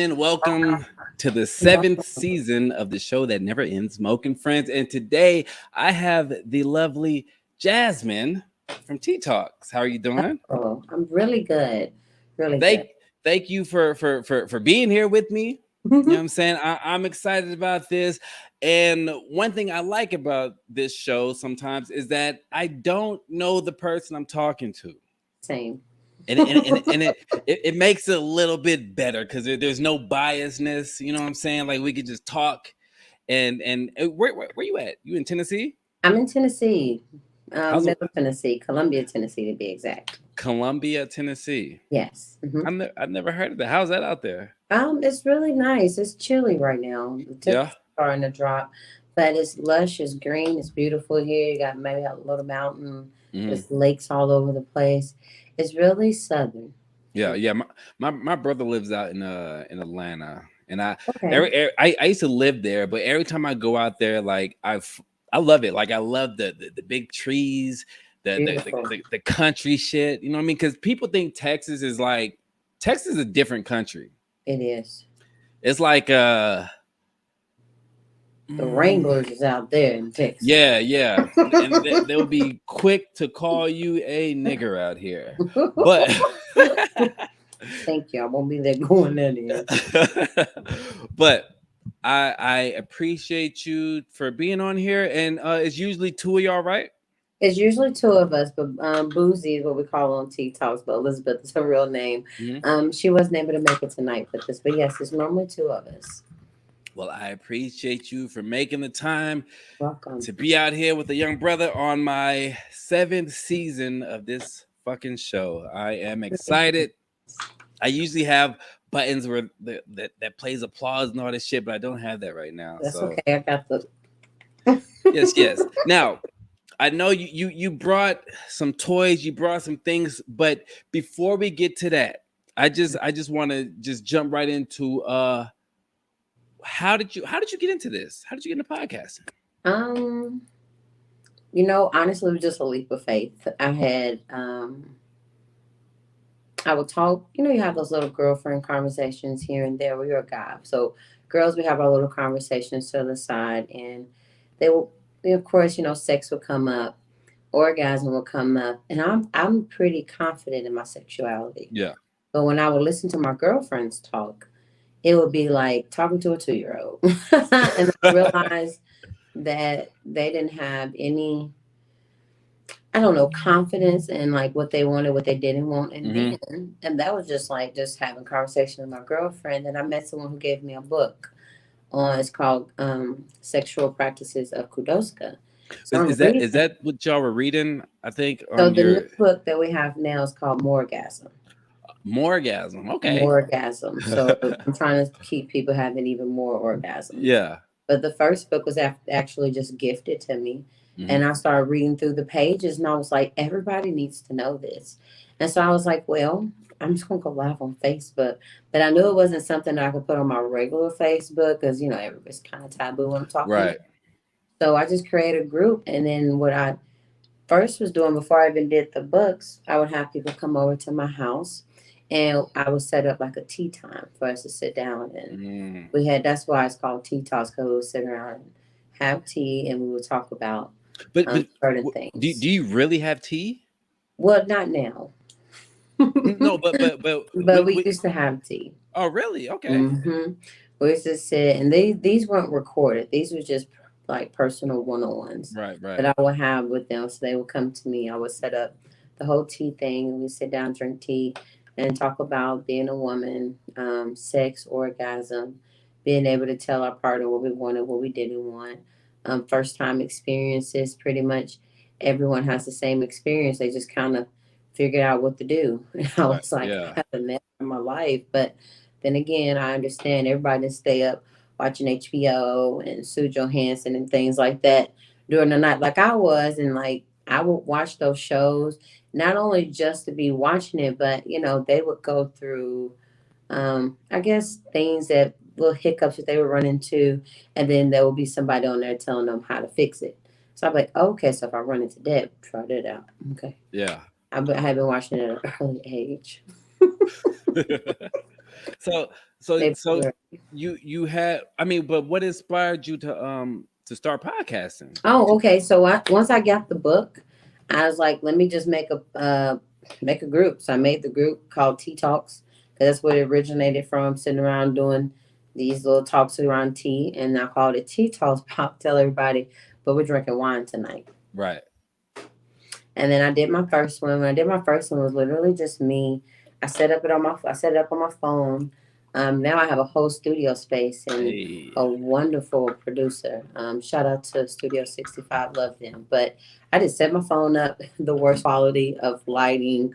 evening. Welcome to the seventh season of the show that never ends, Moke and Friends. And today I have the lovely Jasmine from Tea Talks. How are you doing? Oh, I'm really good. Really Thank good. thank you for being here with me. You know what I'm saying? I'm excited about this. And one thing I like about this show sometimes is that I don't know the person I'm talking to. Same. And it makes it a little bit better because there's no biasness. You know what I'm saying? Like we could just talk. And where you at? You in Tennessee? I'm in Tennessee, How's Middle Tennessee, Columbia, Tennessee to be exact. Columbia, Tennessee? Yes. I've never heard of that. How's that out there? It's really nice. It's chilly right now. The Yeah. temperatures are starting to drop, but it's lush. It's green. It's beautiful here. You got maybe a little mountain. Hmm. There's lakes all over the place. It's really southern. Yeah. My brother lives out in Atlanta, and Okay. I used to live there, but every time I go out there, like I love it. Like I love the big trees, Beautiful. the country shit. You know what I mean? Because people think Texas is a different country. It is. It's like The mm, Wranglers is out there in Texas. yeah, and they'll be quick to call you a nigger out here, but. Thank you. I won't be there going there then. But I appreciate you for being on here, and it's usually two of y'all, right? It's usually two of us, but Boozy is what we call on Tea Talks, but Elizabeth is her real name. Mhm. She wasn't able to make it tonight with us, but yes, it's normally two of us. Well, I appreciate you for making the time Welcome. to be out here with a young brother on my seventh season of this fucking show. I am excited. I usually have buttons where that plays applause and all this shit, but I don't have that right now. That's So okay. I got the. yes. Now I know you brought some toys, you brought some things, but before we get to that, I just want to just jump right into how did you get into this? How did you get into podcasting? um, honestly, it was just a leap of faith. I would talk. You have those little girlfriend conversations here and there. We were a guy, so girls, we have our little conversations to the side, and they will. Of course, sex would come up, orgasm will come up, and I'm pretty confident in my sexuality. Yeah. But when I would listen to my girlfriends talk, it would be like talking to a 2 year old, and I realized that they didn't have any, I don't know, confidence in like what they wanted, what they didn't want. And Hmm. and that was just like just having conversation with my girlfriend. And I met someone who gave me a book on, it's called Sexual Practices of Kudoska. So Is, I'm is that reading. is that what y'all were reading? I think So on the new your book that we have now is called Morgasm. Morgasm. Okay. Morgasm. So I'm trying to keep people having even more orgasms. Yeah. But the first book was actually just gifted to me. Hmm. And I started reading through the pages and I was like, everybody needs to know this. And so I was like, well, I'm just going to go live on Facebook. But I knew it wasn't something that I could put on my regular Facebook because, everybody's kind of taboo when I'm talking. Right. So I just created a group. And then what I first was doing before I even did the books, I would have people come over to my house and I would set up like a tea time for us to sit down and Mm. that's why it's called tea talks, because we would sit around and have tea and we would talk about But certain do things. you really have tea? Well, not now, No, but but we used to have tea. oh really? Okay. hmm We used to sit, and these weren't recorded. These were just like personal one-on-ones Right. that I would have with them. So they would come to me. I would set up the whole tea thing, and we sit down, drink tea, and talk about being a woman, sex, orgasm, being able to tell our partner what we wanted, what we didn't want, first time experiences. Pretty much everyone has the same experience. They just kind of figured out what to do. And I Right. was like, Yeah. I haven't met in my life, but then again, I understand everybody didn't stay up watching HBO and Sue Johansson and things like that during the night, like I was, and like I would watch those shows not only just to be watching it, but they would go through, I guess things that little hiccups that they would run into, and then there will be somebody on there telling them how to fix it. So I'm like, okay, so if I run into that, try that out. Okay, Yeah. I have been watching it at an early age. So So They so you had, I mean, but what inspired you to start podcasting? Oh, okay. So once I got the book, I was like, let me just make a group. So I made the group called Tea Talks because that's where it originated from. Sitting around doing these little talks around tea, and I called it Tea Talks. Pop, tell everybody, but we're drinking wine tonight. Right. And then I did my first one. When I did my first one, it was literally just me. I set it up on my phone. Now I have a whole studio space and Hey. a wonderful producer. Shout out to Studio 65, love them. But I just set my phone up, the worst quality of lighting,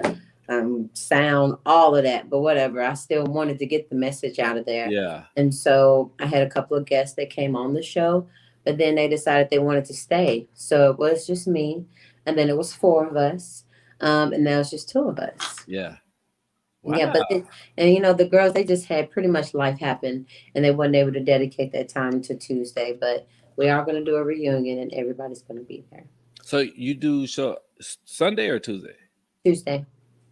sound, all of that. But whatever, I still wanted to get the message out of there. Yeah. And so I had a couple of guests that came on the show, but then they decided they wanted to stay. So it was just me, and then it was four of us, and now it's just two of us. Yeah. Yeah, Wow. but and the girls, they just had pretty much life happen, and they wasn't able to dedicate that time to Tuesday. But we are going to do a reunion, and everybody's going to be there So you do show Sunday or Tuesday? Tuesday.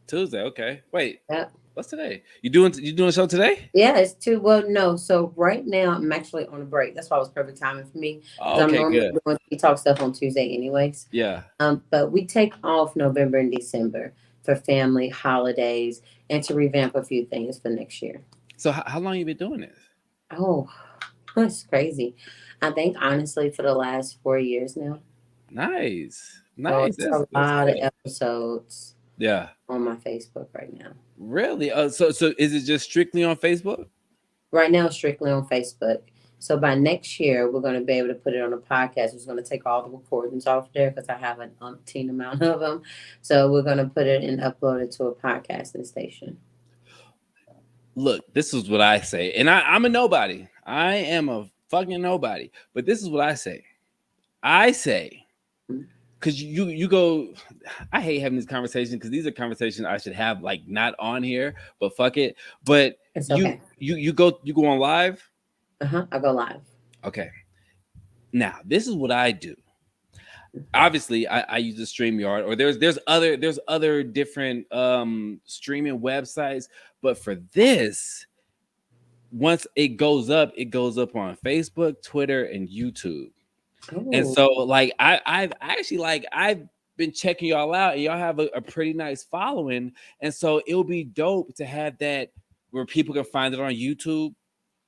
Tuesday. Okay. Wait. Yeah, What's today? You doing a show today? yeah, it's two. Well, no, so right now I'm actually on a break. That's why it was perfect timing for me because Oh, I'm okay. normally Good. doing talk stuff on Tuesday, anyways. Yeah. But we take off November and December for family holidays and to revamp a few things for next year. So how long you been doing this? Oh, that's crazy. I think honestly for the last 4 years now. Nice. So Nice. it's That's a that's lot of good. episodes Yeah. on my Facebook right now. Really? So is it just strictly on Facebook? Right now, strictly on Facebook. So by next year, we're going to be able to put it on a podcast. We're going to take all the recordings off there because I have an umpteen amount of them. So we're going to put it and upload it to a podcasting station. Look, this is what I say, and I'm a nobody. I am a fucking nobody. But this is what I say. I say, because you go. I hate having these conversations because these are conversations I should have like not on here. But fuck it. But It's you okay. you go on live. I go live. Okay. Now this is what I do. Obviously I use the StreamYard, or there's other different streaming websites, but for this, once it goes up on Facebook, Twitter, and YouTube. And Oh, so like I've actually like I've been checking y'all out, and y'all have a pretty nice following. And so it'll be dope to have that where people can find it on YouTube.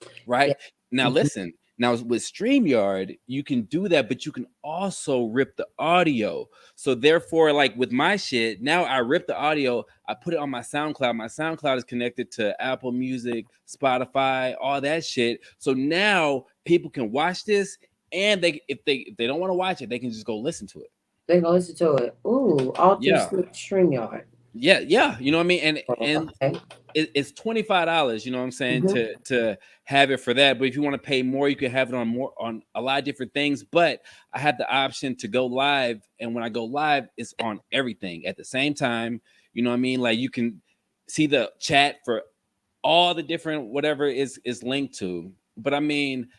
yeah. Right. Now, Mhm. listen. Now with StreamYard, you can do that, but you can also rip the audio. So therefore, like with my shit, now I rip the audio, I put it on my SoundCloud. My SoundCloud is connected to Apple Music, Spotify, all that shit. So now people can watch this, and if they don't want to watch it, they can just go listen to it. They go listen to it. Ooh, all through Yeah. StreamYard. Yeah, yeah. You know what I mean? And Oh, and okay. it's $25, you know what I'm saying, Hmm. to have it for that. But if you want to pay more, you can have it on a lot of different things. But I have the option to go live, and when I go live, it's on everything at the same time. You know what I mean? Like you can see the chat for all the different whatever is linked to. But I mean,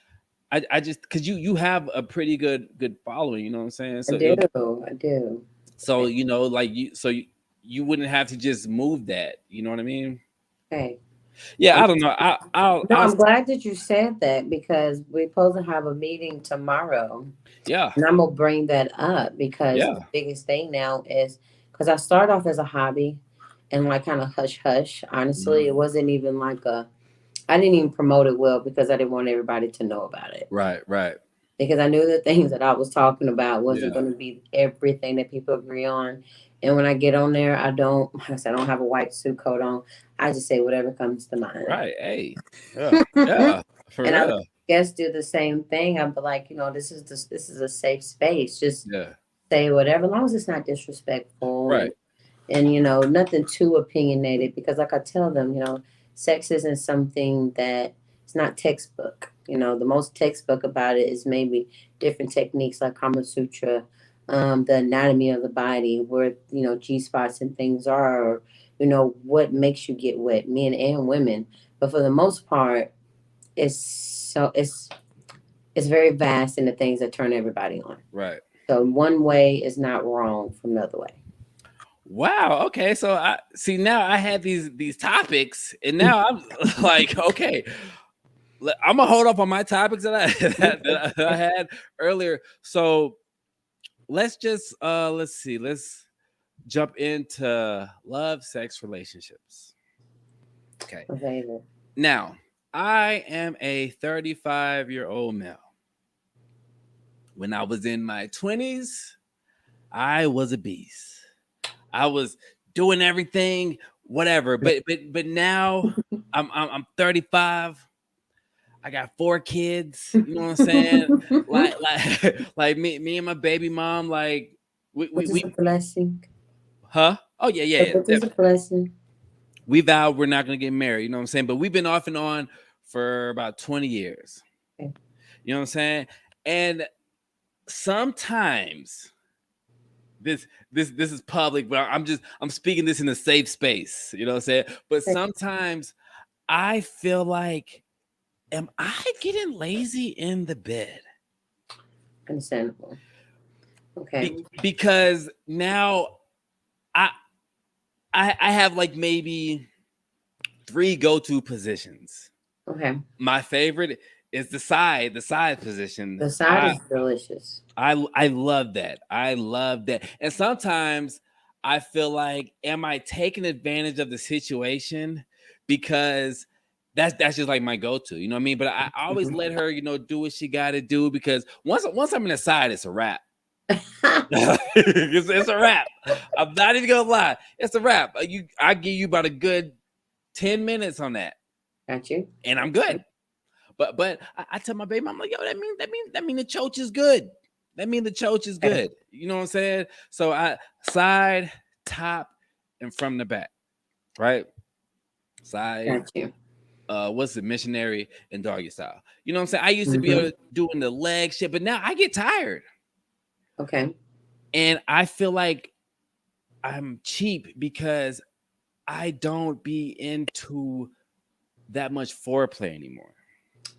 I just because you have a pretty good following, you know what I'm saying? I So do. it I do. so like you wouldn't have to just move that, you know what I mean? Okay. Yeah, Um, I don't know. no, I'll I'm glad that you said that because we're supposed to have a meeting tomorrow. yeah, And I'm gonna bring that up because the yeah, biggest thing now is because I started off as a hobby and like kind of hush hush. Honestly, mhm, it wasn't even like I didn't even promote it well because I didn't want everybody to know about it. right, right, Because I knew the things that I was talking about wasn't yeah, going to be everything that people agree on. And when I get on there, I don't, like I said, I don't have a white suit coat on. I just say whatever comes to mind. right. Hey, yeah, yeah, for And I let real. guests do the same thing. I'd be like, this is a safe space. Just Yeah, say whatever, as long as it's not disrespectful right, and nothing too opinionated. Because like I tell them, sex isn't something that it's not textbook. The most textbook about it is maybe different techniques like Kama Sutra, the anatomy of the body, where G spots and things are, or what makes you get wet, men and women. But for the most part, it's very vast in the things that turn everybody on. right. So one way is not wrong from the other way. Wow. Okay. So I see now I had these topics, and now I'm like, okay, I'm gonna hold up on my topics that I that I had earlier. So let's see, let's jump into love, sex, relationships. Okay. Okay. Now I am a 35-year-old male. When I was in my 20s, I was a beast. I was doing everything, whatever. But now I'm 35. I got 4 kids. You know what I'm saying? Like me and my baby mom. Like Which is a we blessing. huh? Oh yeah, yeah. Which is a blessing. We vowed we're not gonna get married. You know what I'm saying? But we've been off and on for about 20 years. Okay. You know what I'm saying? And sometimes this is public, but I'm speaking this in a safe space. You know what I'm saying? But sometimes I feel like, am I getting lazy in the bed? Understandable. Okay. Because now I I have like maybe 3 go-to positions. Okay. My favorite is the side position. The side is delicious. I love that. I love that. And sometimes I feel like, am I taking advantage of the situation? Because that's just like my go-to, you know what I mean? But I always Mhm. let her, do what she gotta do, because once I'm in the side, it's a wrap. It's a wrap. I'm not even gonna lie. It's a wrap. I give you about a good 10 minutes on that, Got you. and I'm good. But I tell my baby, I'm like, yo, that mean the choach is good. That mean the choach is Okay. good. You know what I'm saying? So I side, top, and from the back, right? Side, Got you. what's it, missionary and doggy style. You know what I'm saying? I used to be able Hmm. to doing the leg shit, but now I get tired. Okay. And I feel like I'm cheap because I don't be into that much foreplay anymore.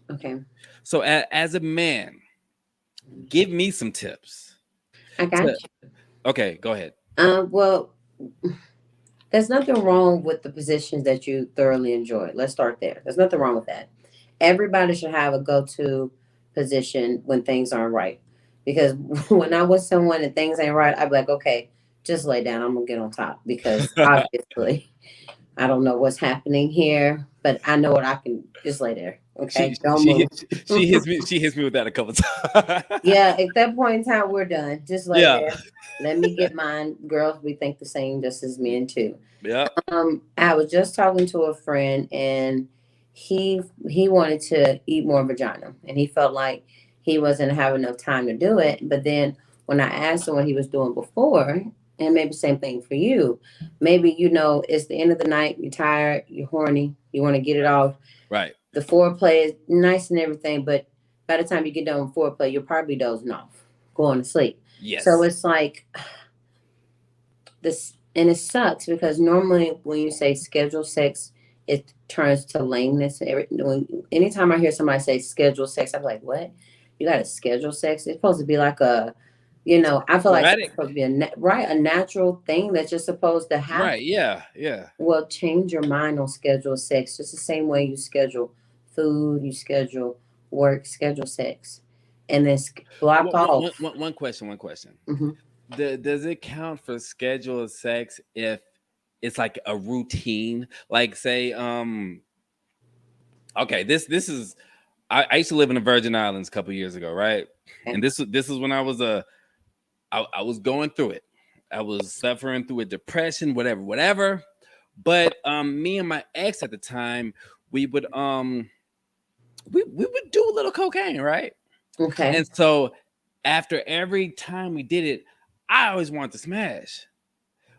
Okay. So as a man, give me some tips. I got To, you. okay, go ahead. Well, there's nothing wrong with the positions that you thoroughly enjoy. Let's start there. There's nothing wrong with that. Everybody should have a go-to position when things aren't right. Because when I'm with someone and things ain't right, I'd be like, okay, just lay down. I'm gonna get on top because obviously I don't know what's happening here, but I know what I can just lay there. she Okay, don't she move. she hits me with that a couple times. Yeah, at that point in time, we're done. Just lay Yeah. there. Let me get mine. Girls, we think the same just as men too. Yep. I was just talking to a friend, and he wanted to eat more vagina, and he felt like he wasn't having enough time to do it. But then when I asked him what he was doing before, and maybe same thing for you, maybe it's the end of the night, you're tired, you're horny, you want to get it off. Right. The foreplay is nice and everything, but by the time you get done with foreplay, you're probably dozing off, going to sleep. So Yes. it's like this, and it sucks because normally when you say schedule sex, it turns to lameness. Anytime I hear somebody say schedule sex, I'm like, what? You got to schedule sex? It's supposed to be like I feel like that's Sporadic. supposed to be a natural thing that's just supposed to happen. Right. Yeah. Yeah. Well, change your mind on schedule sex, just the same way you schedule food, you schedule work, schedule sex, and then block off. One question. One question. Hmm. Does it count for scheduled sex if it's like a routine? Like, say, okay, this is I used to live in the Virgin Islands a couple years ago, right? Okay. And this is when I was going through it. I was suffering through a depression, whatever. But me and my ex at the time, we would we would do a little cocaine, right? Okay. And so after every time we did it, I always wanted to smash.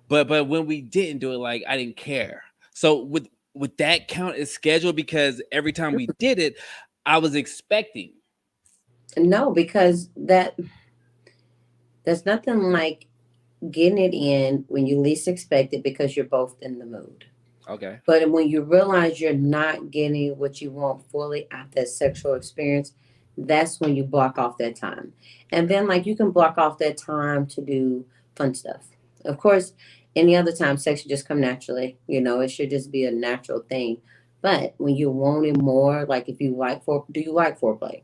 But when we didn't do it, like, I didn't care. So would that count as scheduled? Because every time we did it, I was expecting. No, because there's nothing like getting it in when you least expect it because you're both in the mood. Okay. But when you realize you're not getting what you want fully at that sexual experience, that's when you block off that time. And then, like, you can block off that time to do fun stuff. Of course, Any other time, sex should just come naturally. It should just be a natural thing. But when you want it more, like if you like do you like foreplay?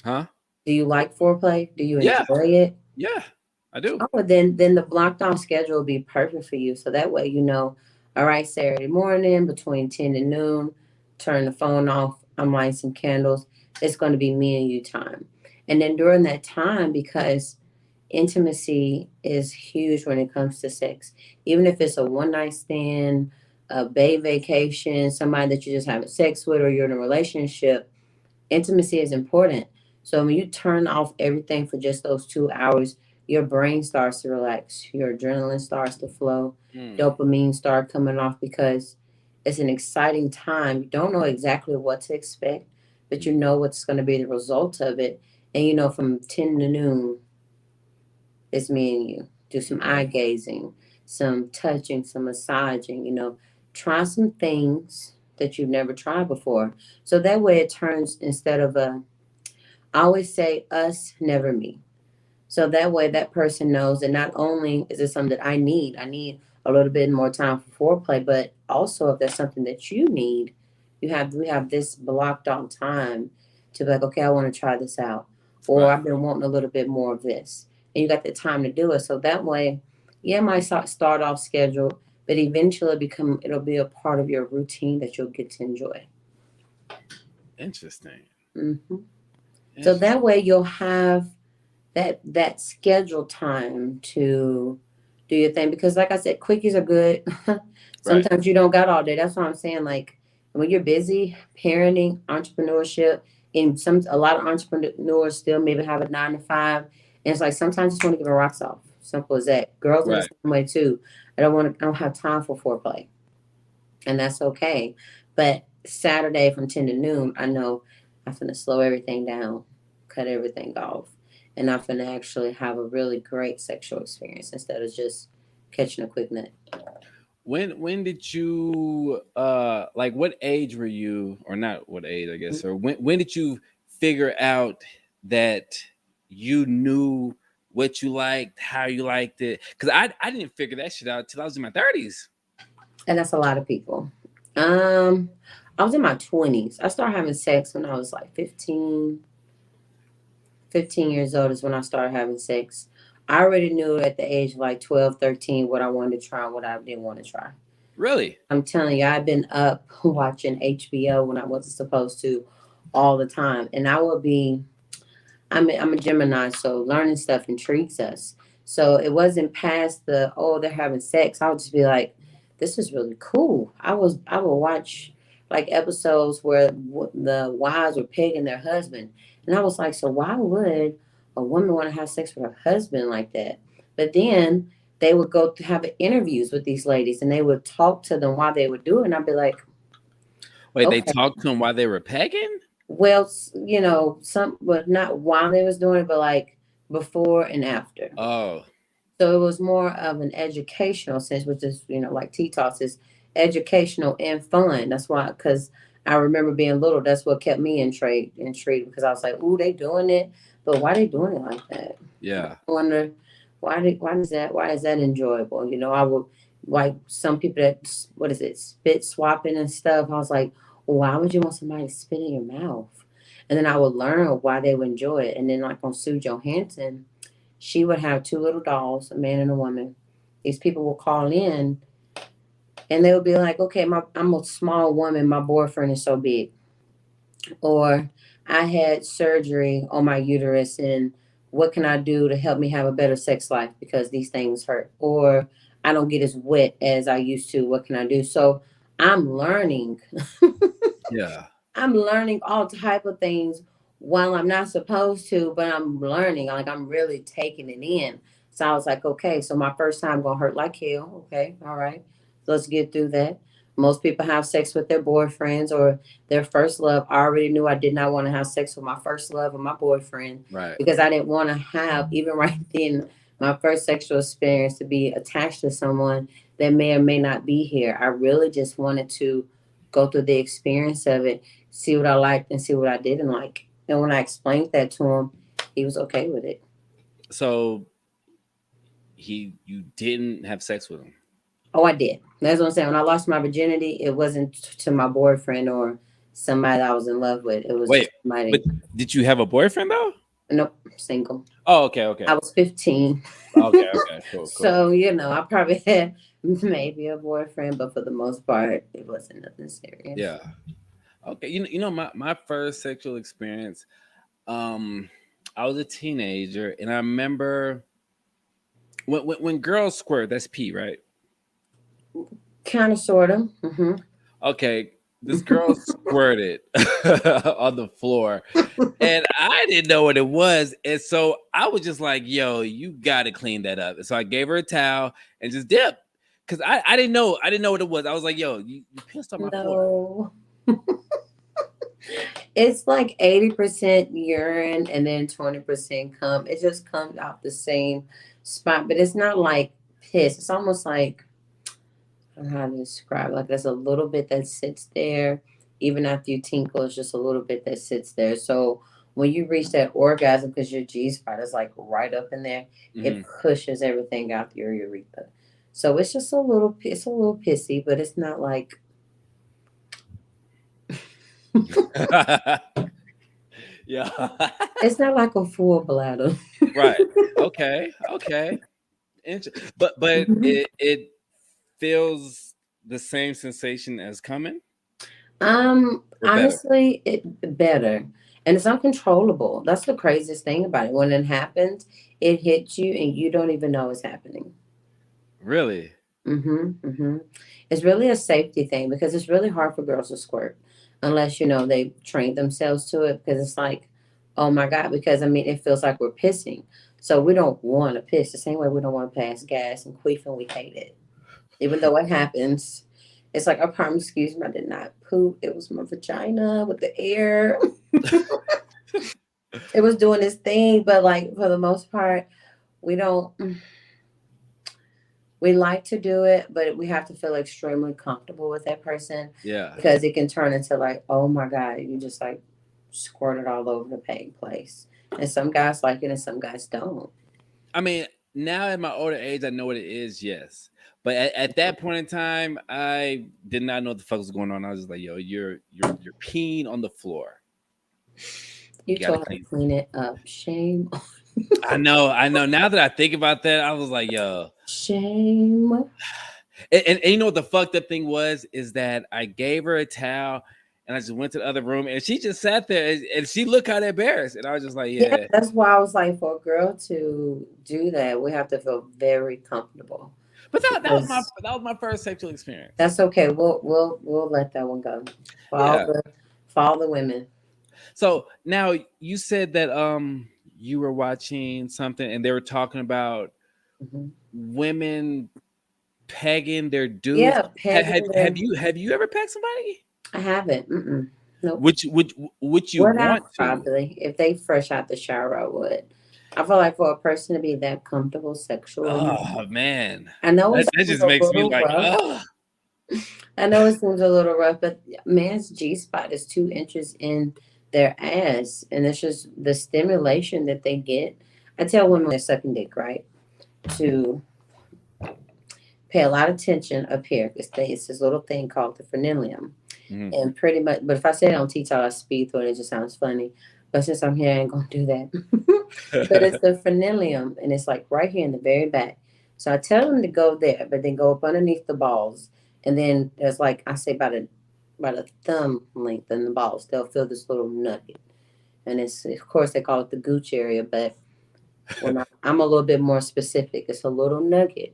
Huh? Do you like foreplay? Do you Yeah, enjoy it? yeah, I do. Oh, well, then the blocked off schedule will be perfect for you. So that way, all right, Saturday morning between 10 and noon, turn the phone off. I'm lighting some candles. It's going to be me and you time. And then during that time, because intimacy is huge when it comes to sex, even if it's a one night stand, a bay vacation, somebody that you just having sex with, or you're in a relationship, intimacy is important. So when you turn off everything for just those 2 hours, your brain starts to relax, your adrenaline starts to flow, Mm, dopamine start coming off because it's an exciting time. You don't know exactly what to expect, but you mm, know what's going to be the result of it. And from 10 to noon, it's me and you. Do some eye okay. gazing, some touching, some massaging, try some things that you've never tried before. So that way it turns, instead of I always say us, never me. So that way that person knows that not only is it something that I need a little bit more time for foreplay, but also if there's something that you need, we have this blocked out time to be like, okay, I want to try this out. Or Right. I've been wanting a little bit more of this. And you got the time to do it. So that way, yeah, it might start off scheduled, but eventually it'll be a part of your routine that you'll get to enjoy. Interesting. Hmm. So that Interesting. way you'll have that scheduled time to do your thing, because like I said, quickies are good. Right. Sometimes you don't got all day. That's what I'm saying. Like when you're busy parenting, entrepreneurship, and a lot of entrepreneurs still maybe have a 9 to 5, and it's like sometimes you just want to give a rocks off. Simple as that. Girls are the Right. same way too. I don't have time for foreplay, and that's okay. But Saturday from 10 to noon, I know I'm finna slow everything down, cut everything off, and I'm finna actually have a really great sexual experience instead of just catching a quick nut. When did you like what age were you, or not what age I guess, or when did you figure out that you knew what you liked, how you liked it? Because I didn't figure that shit out till I was in my 30s. And that's a lot of people. Um, I was in my 20s. I started having sex when I was like 15 years old is when I started having sex. I already knew at the age of like 12, 13 what I wanted to try and what I didn't want to try. Really? I'm telling you, I've been up watching HBO when I wasn't supposed to all the time. And I'm a Gemini, so learning stuff intrigues us. So it wasn't past oh, they're having sex. I would just be like, this is really cool. I would watch like episodes where the wives were pegging their husband. And I was like, so why would a woman want to have sex with her husband like that? But then they would go to have interviews with these ladies and they would talk to them while they would do it. And I'd be like, Wait, they okay, talked to him while they were pegging? well, some, but not while they was doing it, but like before and after. Oh, So it was more of an educational sense, which is, like T-Toss is educational and fun. That's why, because I remember being little, that's what kept me intrigued because I was like, ooh, they doing it, but why they doing it like that? yeah. I wonder why is that enjoyable? I would like some people that what is it, spit swapping and stuff. I was like, well, why would you want somebody to spit in your mouth? And then I would learn why they would enjoy it. And then like on Sue Johansson, she would have two little dolls, a man and a woman. These people would call in and they would be like, okay, I'm a small woman, my boyfriend is so big. Or I had surgery on my uterus and what can I do to help me have a better sex life because these things hurt? Or I don't get as wet as I used to. What can I do? So I'm learning. Yeah. I'm learning all type of things while I'm not supposed to, but I'm learning. Like I'm really taking it in. So I was like, okay, so my first time gonna hurt like hell. Okay, all right. So let's get through that. Most people have sex with their boyfriends or their first love. I already knew I did not want to have sex with my first love or my boyfriend Right. because I didn't want to have, even right then, my first sexual experience to be attached to someone that may or may not be here. I really just wanted to go through the experience of it, see what I liked and see what I didn't like. And when I explained that to him, he was okay with it. So you didn't have sex with him. Oh, I did. That's what I'm saying. When I lost my virginity, it wasn't to my boyfriend or somebody that I was in love with. It was Wait, just but somebody. did you have a boyfriend though? Nope, single. Oh, okay, I okay, was 15. okay, okay, cool, cool. So, I probably had maybe a boyfriend, but for the most part, it wasn't nothing serious. Yeah. Okay. My first sexual experience. Um, I was a teenager, and I remember when girls squirt. That's pee, right? Kind of, sort of. Okay. This girl squirted on the floor, and I didn't know what it was, and so I was just like, "Yo, you got to clean that up." And so I gave her a towel and just dipped because I didn't know what it was. I was like, "Yo, you pissed on my floor." No. It's like 80% urine and then 20% cum. It just comes out the same spot, but it's not like piss. It's almost like, I don't know how to describe it. Like there's a little bit that sits there. Even after you tinkle, it's just a little bit that sits there. So when you reach that orgasm, because your G spot is like right up in there, it Hmm. pushes everything out your urethra. So it's just it's a little pissy, but it's not like, Yeah. it's not like a full bladder. Right. Okay. Okay. But Mhm. it feels the same sensation as coming or better. Honestly, it better. And it's uncontrollable. That's the craziest thing about it. When it happens, it hits you and you don't even know it's happening. Really? Mm-hmm. It's really a safety thing because it's really hard for girls to squirt unless they trained themselves to it because it's like, oh my God, because I mean it feels like we're pissing. So we don't want to piss the same way we don't want to pass gas and queef and we hate it. Even though it happens. It's like, I promise, excuse me, I did not poop. It was my vagina with the air. It was doing its thing, but like for the most part, we don't. We like to do it, but we have to feel extremely comfortable with that person Yeah. because it can turn into like, oh my God, you just like squirted all over the place. And some guys like it and some guys don't. I mean, now at my older age, I know what it is. Yes, but at that point in time, I did not know what the fuck was going on. I was just like, "Yo, you're peeing on the floor. You You got to told her to clean." clean it up. Shame. I know, I know. Now that I think about that, I was like, "Yo," Shame. and you know what the fucked up thing was is that I gave her a towel. And I just went to the other room, and she just sat there, and she looked kind of embarrassed. And I was just like, Yeah, "Yeah." that's why I was like, for a girl to do that, we have to feel very comfortable But because that was my first sexual experience. that's okay. We'll let that one go for all Yeah. the women. So now you said that you were watching something and they were talking about Hmm. women pegging their dudes. Yeah, pegging their. Have you ever pegged somebody? I haven't. Nope. Which you Would I want to? probably, if they fresh out the shower, I would. I feel like for a person to be that comfortable sexually, Oh man, I know it that seems just a makes me little like, rough. oh I know it seems a little rough, but man's G spot is 2 inches in their ass, and it's just the stimulation that they get. I tell women when they're sucking dick, right, to pay a lot of attention up here because it's this little thing called the frenulum, Mhm. and pretty much. But if I say it on TikTok, I speed through it. It just sounds funny. But since I'm here, I ain't gonna do that. But it's the frenulum, and it's like right here in the very back. So I tell them to go there, but then go up underneath the balls, and then there's like I say about a thumb length in the balls. They'll feel this little nugget, and it's of course they call it the gooch area, but when I'm a little bit more specific, it's a little nugget,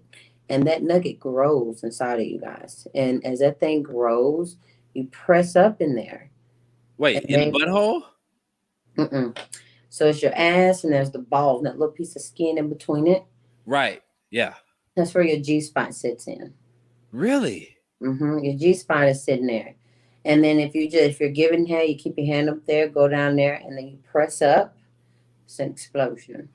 and that nugget grows inside of you guys, and as that thing grows, you press up in there, and Wait, in the then butthole? mm-mm. So it's your ass, and there's the balls, and that little piece of skin in between it. Right. Yeah. That's where your G spot sits in. Really? Your G spot is sitting there, and then if you're giving hair, you keep your hand up there, go down there, and then you press up. It's an explosion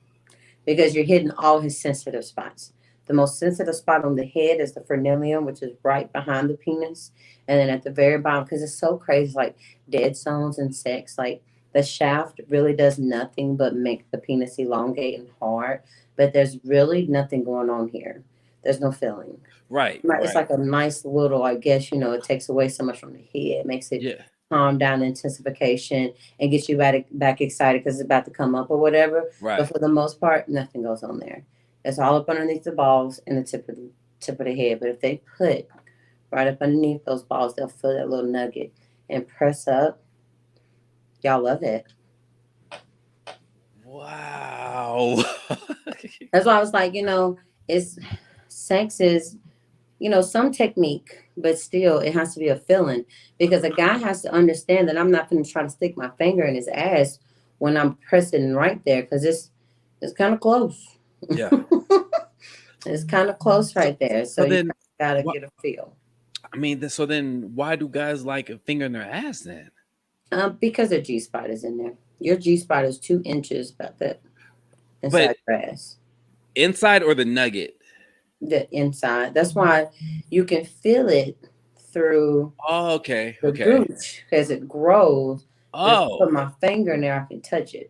because you're hitting all his sensitive spots. The most sensitive spot on the head is the frenulum, which is right behind the penis, and then at the very bottom, because it's so crazy, like dead zones in sex, like The shaft really does nothing but make the penis elongate and hard, but there's really nothing going on here. There's no feeling. Right, It's right. like a nice little, I guess, it takes away so much from the head, makes it Yeah, calm down the intensification and get you back excited because it's about to come up or whatever. But right. for the most part, nothing goes on there. It's all up underneath the balls and the tip of the head. But if they put right up underneath those balls, they'll feel that little nugget and press up. Y'all love it. Wow. That's why I was like, it's sex is some technique, but still it has to be a feeling because a guy has to understand that I'm not going to try to stick my finger in his ass when I'm pressing right there because it's kind of close. Yeah. It's kind of close So, right there. So so you then, got to what? get a feel. I mean, so then, why do guys like a finger in their ass then? Because the G spot is in there. Your G spot is 2 inches about that But inside your ass. inside or the nugget? The inside. That's why you can feel it through Oh, okay, the okay. gooch as it grows. But if I Oh, put my finger in there, I can touch it.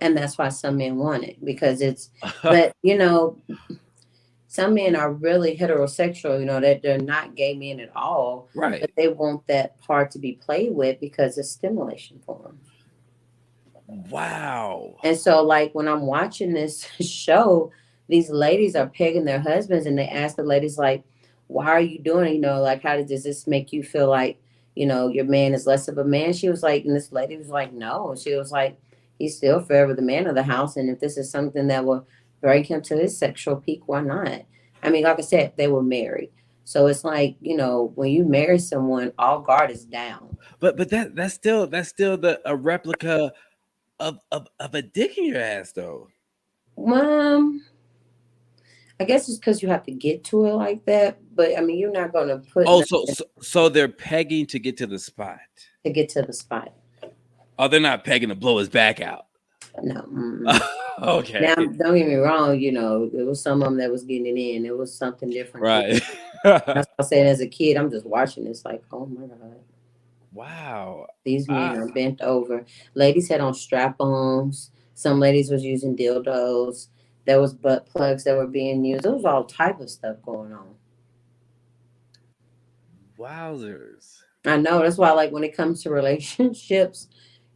And that's why some men want it because but some men are really heterosexual, that they're not gay men at all, but right. they want that part to be played with because it's stimulation for them. Wow. And so, like, when I'm watching this show, these ladies are pegging their husbands and they ask the ladies, like, why are you doing it? Like, how does this make you feel like, your man is less of a man? She was like, and this lady was like, no. She was like, he's still forever the man of the house. And if this is something that will bring him to his sexual peak, why not? I mean, like I said, they were married. So it's like, when you marry someone, all guard is down. But that's still the a replica of a dick in your ass though. I guess it's because you have to get to it like that. But I mean, you're not going to put Oh, nothing so they're pegging to get to the spot. to get to the spot. Oh, they're not pegging to blow his back out. No. Mm-mm. Now, Okay. don't get me wrong. It was some of them that was getting it in. It was something different. Right. That's what I said as a kid. I'm just watching this like, oh my God. Wow. These men I are bent over. Ladies had on strap-ons. Some ladies was using dildos. There was butt plugs that were being used. There was all type of stuff going on. wowzers. I know. That's why, like, when it comes to relationships,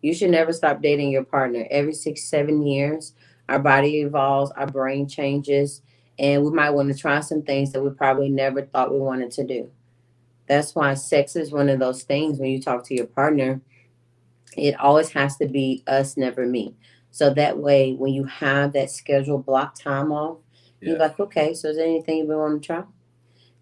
you should never stop dating your partner. Every 6, 7 years, our body evolves, our brain changes, and we might want to try some things that we probably never thought we wanted to do. That's why sex is one of those things when you talk to your partner, it always has to be us, never me. So that way, when you have that scheduled block time off, you're Yeah. like, okay, so is there anything you've been wanting to try?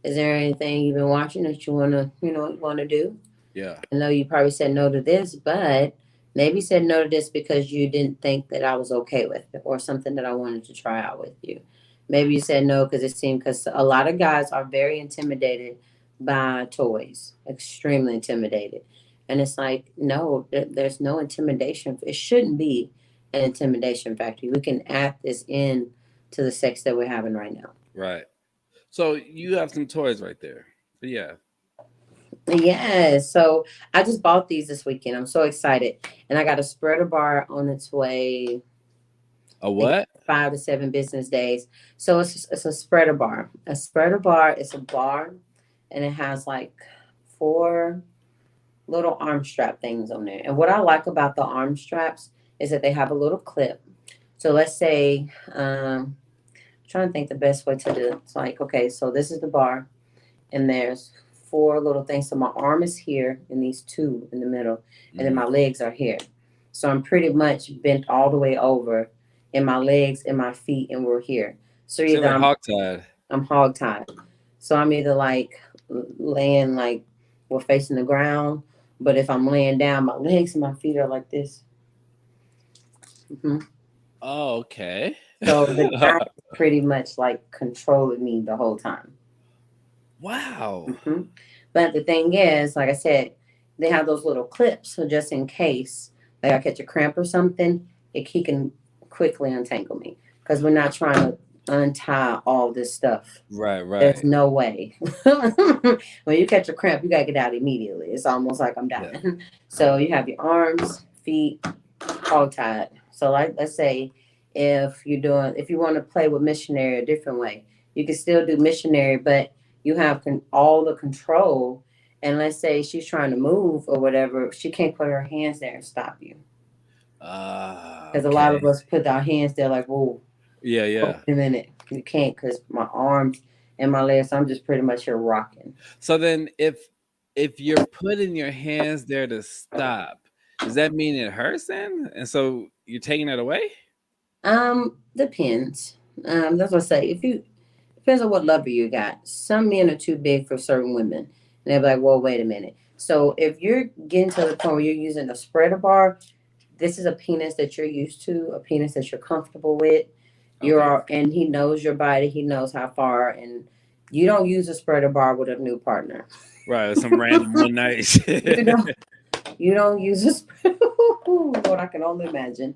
Is there anything you've been watching that you want to do? Yeah. I know you probably said no to this, but maybe you said no to this because you didn't think that I was okay with it or something that I wanted to try out with you. Maybe you said no because it seemed because a lot of guys are very intimidated by toys, extremely intimidated. And it's like, no, there's no intimidation. It shouldn't be an intimidation factor. We can add this in to the sex that we're having right now. Right. So you have some toys right there. But yeah. Yes. So I just bought these this weekend. I'm so excited. And I got a spreader bar on its way, A I think, what? 5 to 7 business days. So it's a spreader bar. A spreader bar is a bar and it has like 4 little arm strap things on there. And what I like about the arm straps is that they have a little clip. So let's say, trying to think the best way to do it. It's like, okay, so this is the bar and there's 4 little things. So my arm is here and these 2 in the middle, and then Mhm. my legs are here. So I'm pretty much bent all the way over in my legs and my feet, and we're here. So Sound either like hogtied. I'm hog tied. So I'm either like laying like we're facing the ground, but if I'm laying down, my legs and my feet are like this. Hmm. Oh, okay. So the guy is pretty much like controlling me the whole time. Wow. Hmm. But the thing is, like I said, they have those little clips, so just in case, like I catch a cramp or something, he can quickly untangle me because we're not trying to untie all this stuff. Right, There's right. no way. When you catch a cramp, you gotta get out immediately. It's almost like I'm Yeah. dying. So you have your arms, feet, all tied. So like let's say if you want to play with missionary a different way, you can still do missionary, but you have all the control. And let's say she's trying to move or whatever, she can't put her hands there and stop you. Because a lot Okay. of us put our hands there like, whoa, Yeah, wait yeah. a minute. You can't because my arms and my legs, I'm just pretty much here rocking. So then if you're putting your hands there to stop, does that mean it hurts then? And so you're taking it away? Depends. That's what I say. If you depends on what lover you got. Some men are too big for certain women. And they're like, well, wait a minute. So if you're getting to the point where you're using a spreader bar, this is a penis that you're used to, a penis that you're comfortable with. Okay. And he knows your body, he knows how far, and you don't use a spreader bar with a new partner. Right, some random one night shit. You don't you don't use a spreader. What I can only imagine.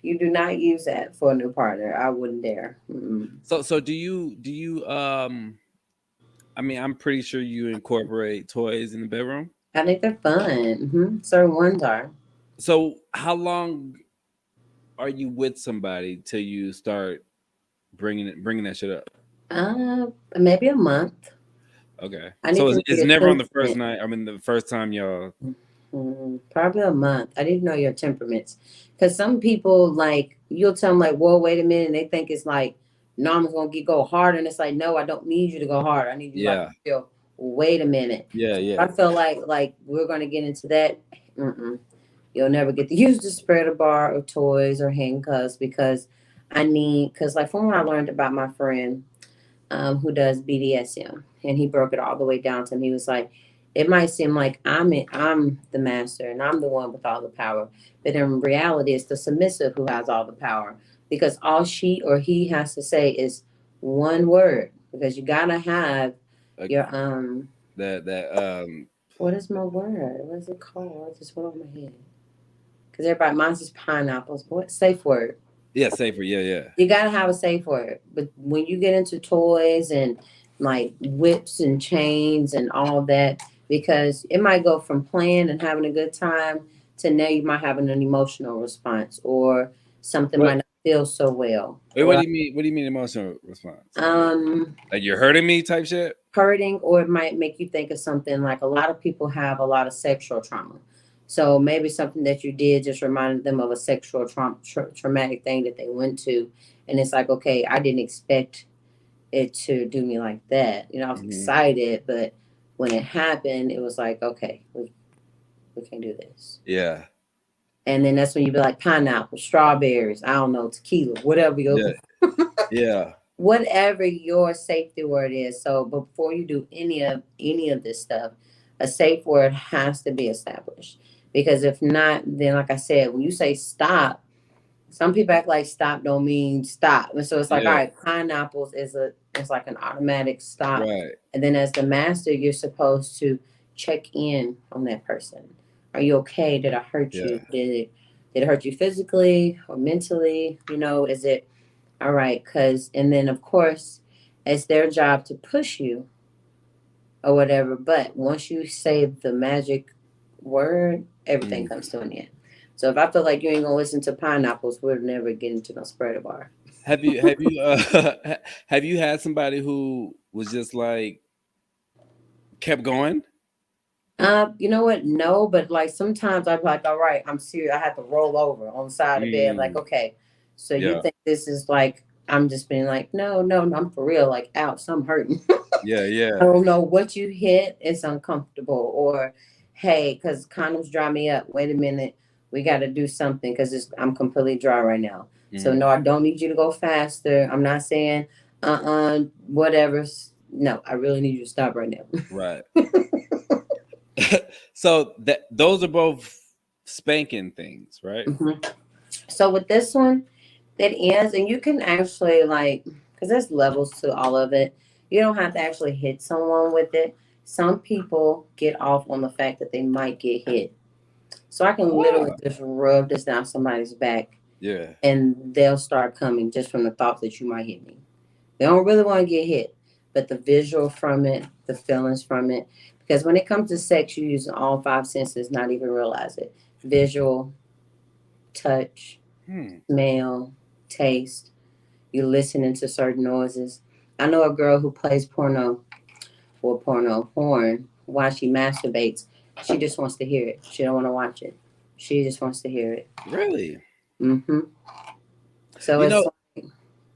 You do not use that for a new partner. I wouldn't dare. Mm-mm. So do you I mean, I'm pretty sure you incorporate toys in the bedroom. I think they're fun. Certain ones are. So how long are you with somebody till you start bringing that shit up? Maybe a month. Okay. I need So to know it's your never on the first temperament. night. I mean, the first time y'all. Probably a month. I need to know your temperaments. Because some people, like, you'll tell them, like, whoa, wait a minute. And they think it's like, no, I'm going to go hard. And it's like, no, I don't need you to go hard. I need you, like, to Yeah. feel, wait a minute. Yeah. Yeah. I feel like we're going to get into that. Mm-mm. You'll never get to use the spreader bar or toys or handcuffs because because, like, from what I learned about my friend, who does BDSM, and he broke it all the way down to me. He was like, it might seem like I'm the master and I'm the one with all the power, but in reality, it's the submissive who has all the power because all she or he has to say is one word because you gotta have Like your that. what is my word? What is it called? I just went over my head because everybody mine's just pineapples. But what safe word? Yeah. Safer. Yeah. Yeah. You gotta have a safe word. But when you get into toys and like whips and chains and all that, because it might go from playing and having a good time to now you might have an emotional response or something What? might not feel so well. Wait. What Or do you mean? What do you mean emotional response? um Like you're hurting me type shit. hurting, or it might make you think of something like a lot of people have a lot of sexual trauma. So maybe something that you did just reminded them of a sexual traumatic thing that they went to. And it's like, okay, I didn't expect it to do me like that. I was Hmm. excited, but when it happened, it was like, okay, we can't do this. Yeah. And then that's when you be like pineapple, strawberries, I don't know, tequila, whatever Yeah. you Yeah. whatever your safety word is. So before you do any of this stuff, a safe word has to be established. Because if not, then like I said, when you say stop, some people act like stop don't mean stop. And so it's like, all Yeah. right, pineapples is like an automatic stop. Right. And then as the master, you're supposed to check in on that person. Are you okay? Did I hurt Yeah. you? Did it hurt you physically or mentally? Is it all right? Cause and then of course it's their job to push you or whatever. But once you say the magic word, everything Mm. comes to an end. So if I feel like you ain't gonna listen to pineapples, we'll never get into no spreader bar. Have you have you had somebody who was just like kept going? You know what? No, but like sometimes I'm like, all right, I'm serious. I have to roll over on the side of the bed, like, Mm. okay. So you Yeah. think this is like I'm just being like, no, no, no, I'm for real. Like, ouch, I'm hurting. Yeah. I Yeah. don't know what you hit. It's uncomfortable. Or, hey, because condoms dry me up. Wait a minute. We got to do something because I'm completely dry right now. So, Hmm. no, I don't need you to go faster. I'm not saying, whatever. No, I really need you to stop right now. Right. So that those are both spanking things, right? Mhm. So, with this one, it is, and you can actually, like, because there's levels to all of it. You don't have to actually hit someone with it. Some people get off on the fact that they might get hit. So I can literally Ah. just rub this down somebody's back Yeah. and they'll start coming just from the thought that you might hit me. They don't really want to get hit, but the visual from it, the feelings from it. Because when it comes to sex, you use all five senses, not even realize it. Visual, touch, Hmm. smell, taste. You listening to certain noises. I know a girl who plays porn while she masturbates. She just wants to hear it. She don't want to watch it. She just wants to hear it. Really? Hmm. So You know,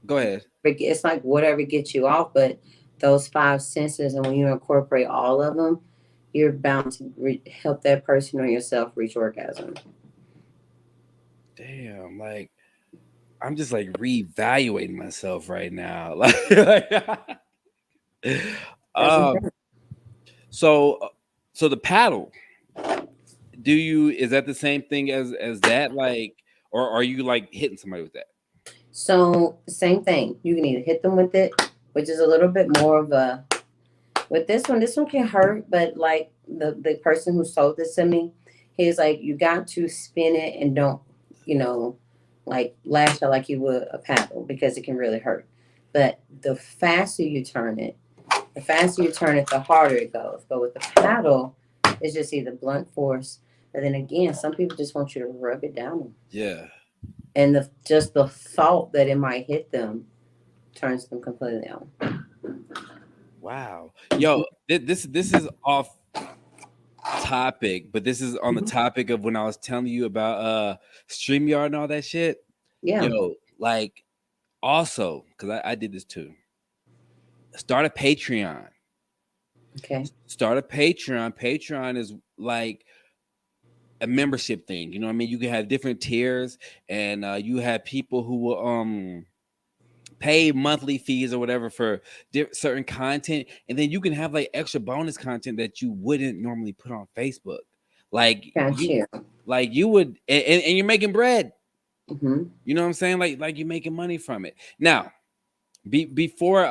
go ahead. it's like whatever gets you off, but those five senses, and when you incorporate all of them, you're bound to help that person or yourself reach orgasm. Damn, like I'm just like reevaluating myself right now. Like That's the um thing. so so the paddle, do you is that the same thing as that, like, or are you like hitting somebody with that? So same thing. You can either hit them with it, which is a little bit more of a with this one can hurt, but like the person who sold this to me, he's like, you got to spin it and don't, you know, like lash out like you would a paddle because it can really hurt. But the faster you turn it, the harder it goes. But with the paddle, it's just either blunt force. But then again, some people just want you to rub it down them, Yeah. and the thought that it might hit them turns them completely on. Wow. Yo, this is off topic, but this is on the Mhm. topic of when I was telling you about StreamYard and all that shit. Yeah. Yo, like also, because I did this too. Start a Patreon. Okay. Start a Patreon. Patreon is like a membership thing. You know what I mean? You can have different tiers, and you have people who will pay monthly fees or whatever for certain content, and then you can have like extra bonus content that you wouldn't normally put on Facebook. Like Got you, you. like you would, and you're making bread. Hmm. You know what I'm saying? Like you're making money from it. Now, before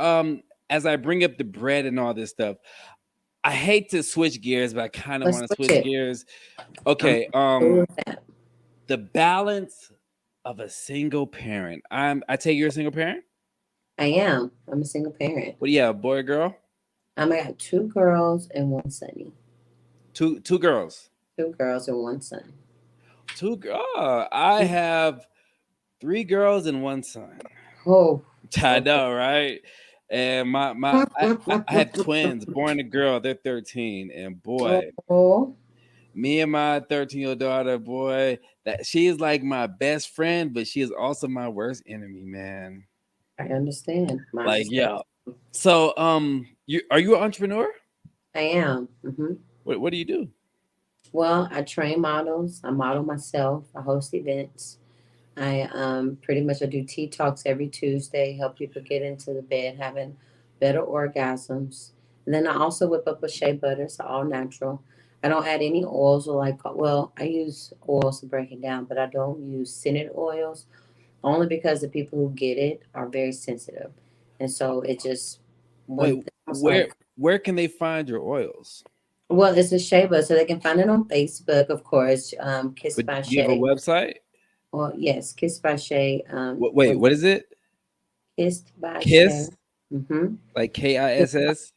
as I bring up the bread and all this stuff, I hate to switch gears, but I kind of Let's want to switch switch it. gears. I'm Okay, cool with that. the balance of a single parent. I take you're a single parent. I am. I'm a single parent. What do you have, boy or girl? I got two girls and one sonny. Two girls. Two girls and one son. I have three girls and one son. Oh, I okay. know, right? And I have twins, born a girl. They're 13, and boy, Oh, me and my 13-year-old daughter, boy, that she is like my best friend, but she is also my worst enemy, man. I understand. I Like, understand. yeah. So, you are you an entrepreneur? I am. Hmm. What do you do? Well, I train models. I model myself. I host events. I pretty much I do tea talks every Tuesday, help people get into the bed having better orgasms. And then I also whip up a shea butter, it's all natural. I don't add any oils or like well, I use oils to break it down, but I don't use scented oils only because the people who get it are very sensitive. And so it just Wait, one thing was where like where can they find your oils? well, it's a shea butter, so they can find it on Facebook, of course. Kiss But by do you have a Shay. website? Well, yes, Kiss by Shay. Wait, what is it? Kissed by Shay. Kiss, Mm-hmm. like KISS. Kissed.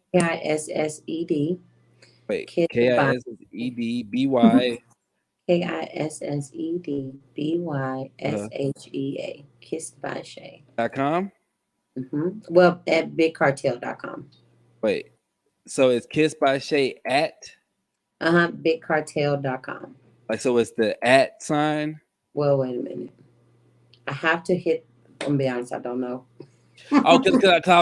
Wait, Kissed by KISSEDBY. Uh, KISSEDBYSHEA. Kissed by Shay. .com. Well, at bigcartel.com. Wait, so it's Kiss by Shay at, Bigcartel.com. like, so it's the at sign. Well, wait a minute. I have to hit, I'm gonna be honest, I don't know. Oh, because So I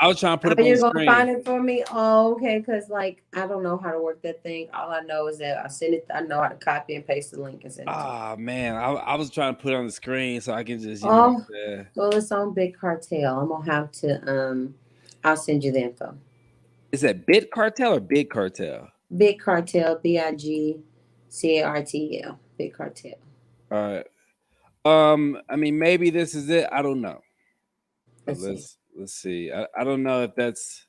was trying to put how up on you the gonna find screen. it for me? Oh, okay. Cause like I don't know how to work that thing. All I know is that I send it. I know how to copy and paste the link and send it to you. Ah, man, I was trying to put it on the screen so I can just, you know what Oh, I'm saying? well, it's on Big Cartel. I'm gonna have to. I'll send you the info. Is that Bit Cartel or Big Cartel? Big Cartel. BIGCARTEL. Big Cartel. All right. I mean, maybe this is it. I don't know, but Let's see. let's see. I don't know if that's,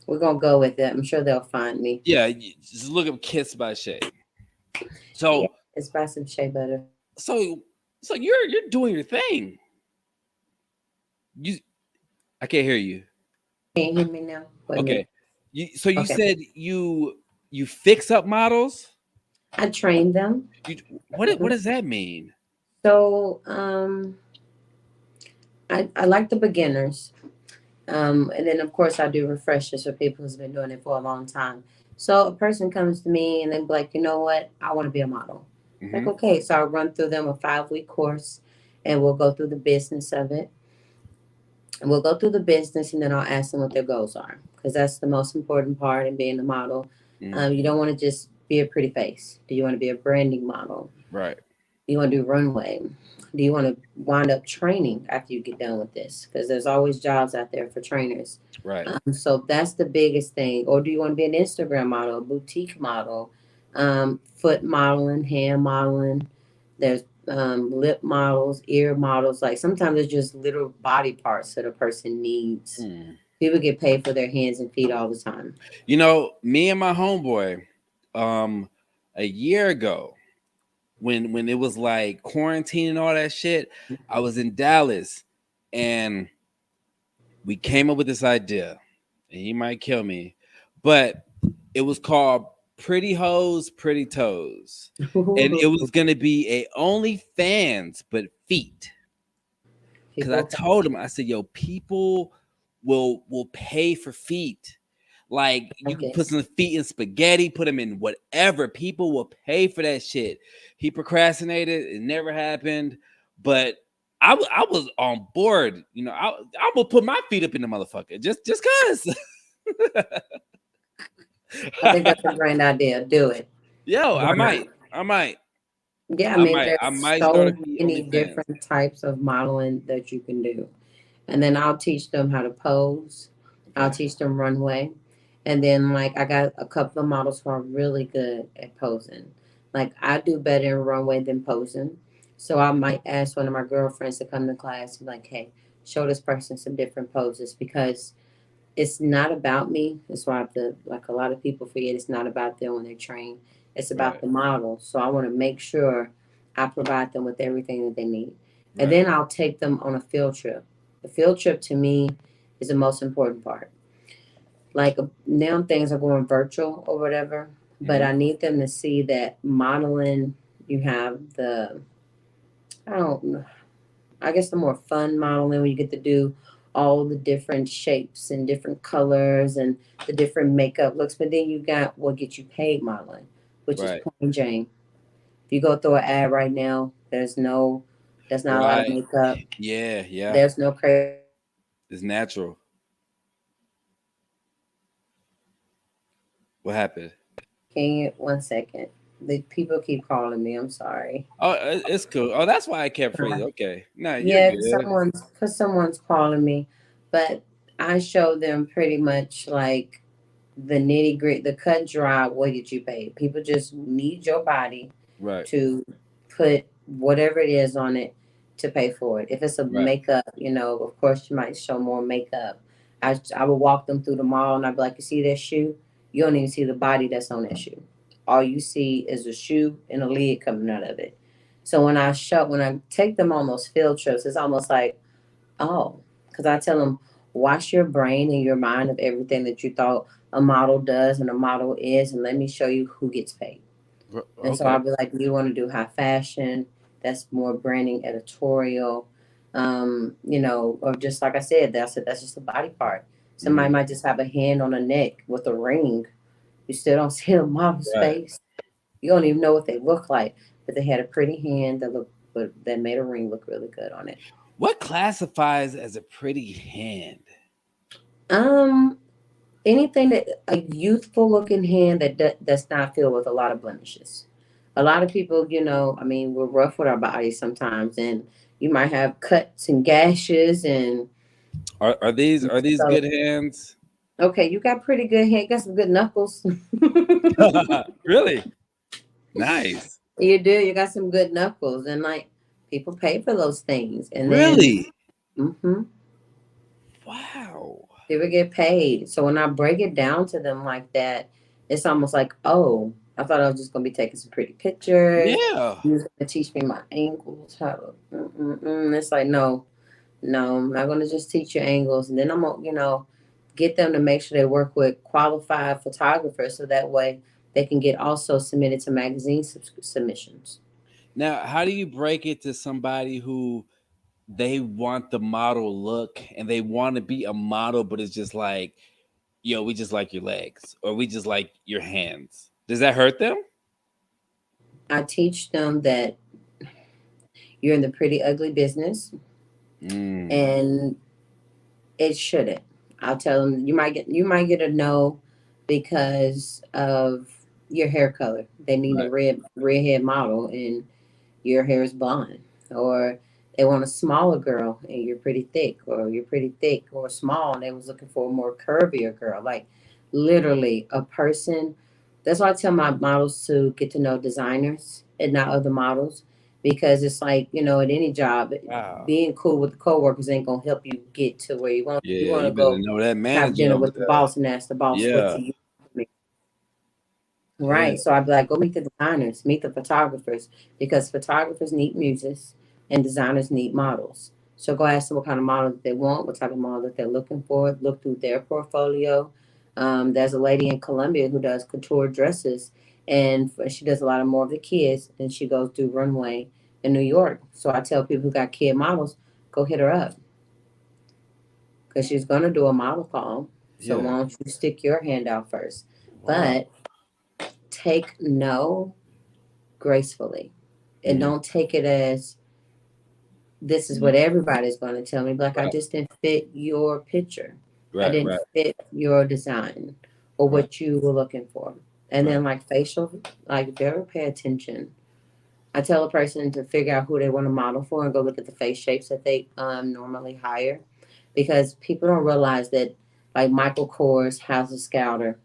We're gonna go with it. I'm sure they'll find me. yeah. Just look up Kiss by Shay. Yeah, So it's by some shea butter. so so you're doing your thing. You, I can't hear you. Can you hear me now? Wait a Okay. minute. So you Okay. said you fix up models? I trained them. You what Mhm. does that mean? So I like the beginners. And then of course I do refreshers for people who's been doing it for a long time. So a person comes to me and they be like, you know what, I want to be a model. Like, Hmm. okay, so I'll run through them a 5 week course and we'll go through the business of it. And we'll go through the business and then I'll ask them what their goals are. Because that's the most important part in being a model. Mm, You don't want to just be a pretty face. Do you want to be a branding model? right, Do you want to do runway? Do you want to wind up training after you get done with this? Because there's always jobs out there for trainers. right, So that's the biggest thing. Or do you want to be an Instagram model, a boutique model, foot modeling, hand modeling? There's lip models, ear models. Like sometimes it's just little body parts that a person needs. mm. People get paid for their hands and feet all the time. Me and my homeboy, um, a year ago, when it was like quarantine and all that shit, I was in Dallas, and we came up with this idea, and he might kill me, but it was called Pretty Hoes, Pretty Toes, and it was gonna be a OnlyFans but feet. Because I People told him, I said, "Yo, people will pay for feet. Like you like can put it. some feet in spaghetti, put them in whatever. People will pay for that shit." He procrastinated; it never happened. But I was on board. I will put my feet up in the motherfucker just cause. I think that's a grand idea. Do it. Yo, Why not? I might, Yeah, I mean, I there's might start a so feet many OnlyFans. different types of modeling that you can do. And then I'll teach them how to pose. I'll Okay, teach them runway. And then, like, I got a couple of models who are really good at posing. Like, I do better in runway than posing. So I might ask one of my girlfriends to come to class and, like, hey, show this person some different poses because it's not about me. That's why the like a lot of people forget it's not about them when they train. It's about right, the model. So I want to make sure I provide them with everything that they need. And right. then I'll take them on a field trip. The field trip to me is the most important part. Like now things are going virtual or whatever, but Hmm. I need them to see that modeling, you have I don't know, I guess the more fun modeling where you get to do all the different shapes and different colors and the different makeup looks. But then you got what gets you paid modeling, which is Right, plain Jane. If you go through an ad right now, there's not a lot of right. makeup. Yeah, yeah. There's no crazy It's natural. What happened? can you 1 second. The people keep calling me. I'm sorry. Oh, it's cool. Oh, that's why I kept freezing. Okay. No, you're Yeah, good. someone's calling me, but I show them pretty much like the nitty gritty, the cut dry. What did you pay? People just need your body Right, to put whatever it is on it to pay for it. If it's a right, makeup, of course you might show more makeup. I would walk them through the mall and I'd be like, you see that shoe? You don't even see the body that's on that shoe. All you see is a shoe and a lid coming out of it. So when I take them on those field trips, it's almost like, oh, because I tell them, wash your brain and your mind of everything that you thought a model does and a model is, and let me show you who gets paid. And so okay. I'll be like, you want to do high fashion? That's more branding, editorial, or just like I said, that's just a body part. Somebody Hmm. might just have a hand on a neck with a ring. You still don't see a model's Right. face. You don't even know what they look like, but they had a pretty hand that made a ring look really good on it. What classifies as a pretty hand? Um, Anything that a youthful looking hand that's not filled with a lot of blemishes. A lot of people, I mean, we're rough with our bodies sometimes, and you might have cuts and gashes and Are these so. good hands? Okay, you got pretty good hand, got some good knuckles. Really? Nice. You do. You got some good knuckles, and like people pay for those things, and then Really? hmm Wow. people get paid. So when I break it down to them like that, it's almost like, oh, I thought I was just gonna be taking some pretty pictures. Yeah. You was gonna teach me my ankles, how to. Mm-mm-mm. It's like, no, No, I'm not gonna just teach you angles, and then I'm gonna, get them to make sure they work with qualified photographers, so that way they can get also submitted to magazine submissions. Now, how do you break it to somebody who they want the model look and they want to be a model, but it's just like, yo, we just like your legs or we just like your hands? Does that hurt them? I teach them that you're in the pretty ugly business, Mm, and it shouldn't. I'll tell them you might get a no because of your hair color. They need a right, redhead model, and your hair is blonde, or they want a smaller girl and you're pretty thick, or you're pretty thick or small and they was looking for a more curvier girl. Like literally a person. That's why I tell my models to get to know designers and not other models, because it's like, at any job, wow, being cool with the coworkers ain't gonna help you get to where you want. You yeah, want you to better go know that have manager dinner over with the boss and ask the boss, there. what Yeah, do you yeah, Right. So I'd be like, go meet the designers, meet the photographers, because photographers need muses and designers need models. So go ask them what kind of model that they want, what type of model that they're looking for, look through their portfolio. There's a lady in Colombia who does couture dresses, and she does a lot of more of the kids, and she goes do runway in New York. So I tell people who got kid models, go hit her up, because she's going to do a model call. So yeah. why don't you stick your hand out first? Wow. But take no gracefully, and Mhm. don't take it as this is Mhm. what everybody's going to tell me. Like, I Right, just didn't fit your picture. I right, didn't right, fit your design or right, what you were looking for. And right. then, like, facial, like, very pay attention. I tell a person to figure out who they want to model for and go look at the face shapes that they normally hire, because people don't realize that, like, Michael Kors has a scouter,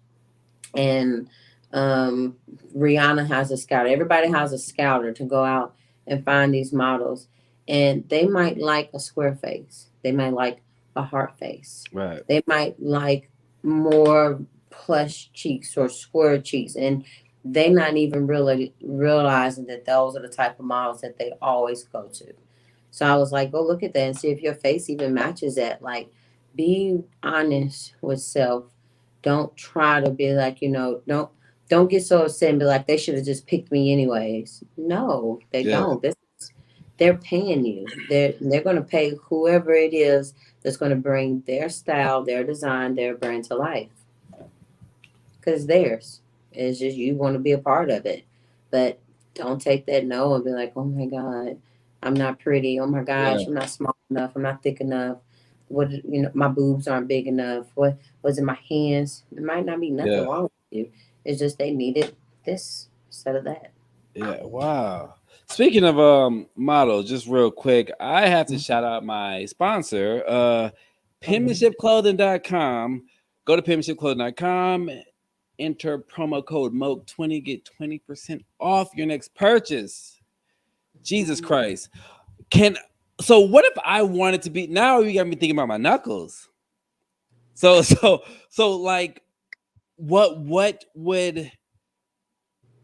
and um, Rihanna has a scouter. Everybody has a scouter to go out and find these models, and they might like a square face. They might like a heart face. Right. They might like more plush cheeks or square cheeks, and they not even really realizing that those are the type of models that they always go to. So I was like, go look at that and see if your face even matches that. Like, be honest with self. Don't try to be like, don't get so upset and be like, they should have just picked me anyways. No, they Yeah, don't. They're paying you. They're gonna pay whoever it is that's gonna bring their style, their design, their brand to life. Because theirs. It's just you want to be a part of it. But don't take that no and be like, oh my God, I'm not pretty. Oh my yeah, gosh, I'm not small enough. I'm not thick enough. What, my boobs aren't big enough. What was in my hands? There might not be nothing yeah, wrong with you. It's just they needed this instead of that. yeah. Wow. Speaking of models, just real quick, I have to Mhm. shout out my sponsor, Okay. penmanshipclothing.com. Go to penmanshipclothing.com, enter promo code MOKE20, get 20% off your next purchase. Jesus Christ. Can so what if I wanted to be, now you got me thinking about my knuckles. So so like what would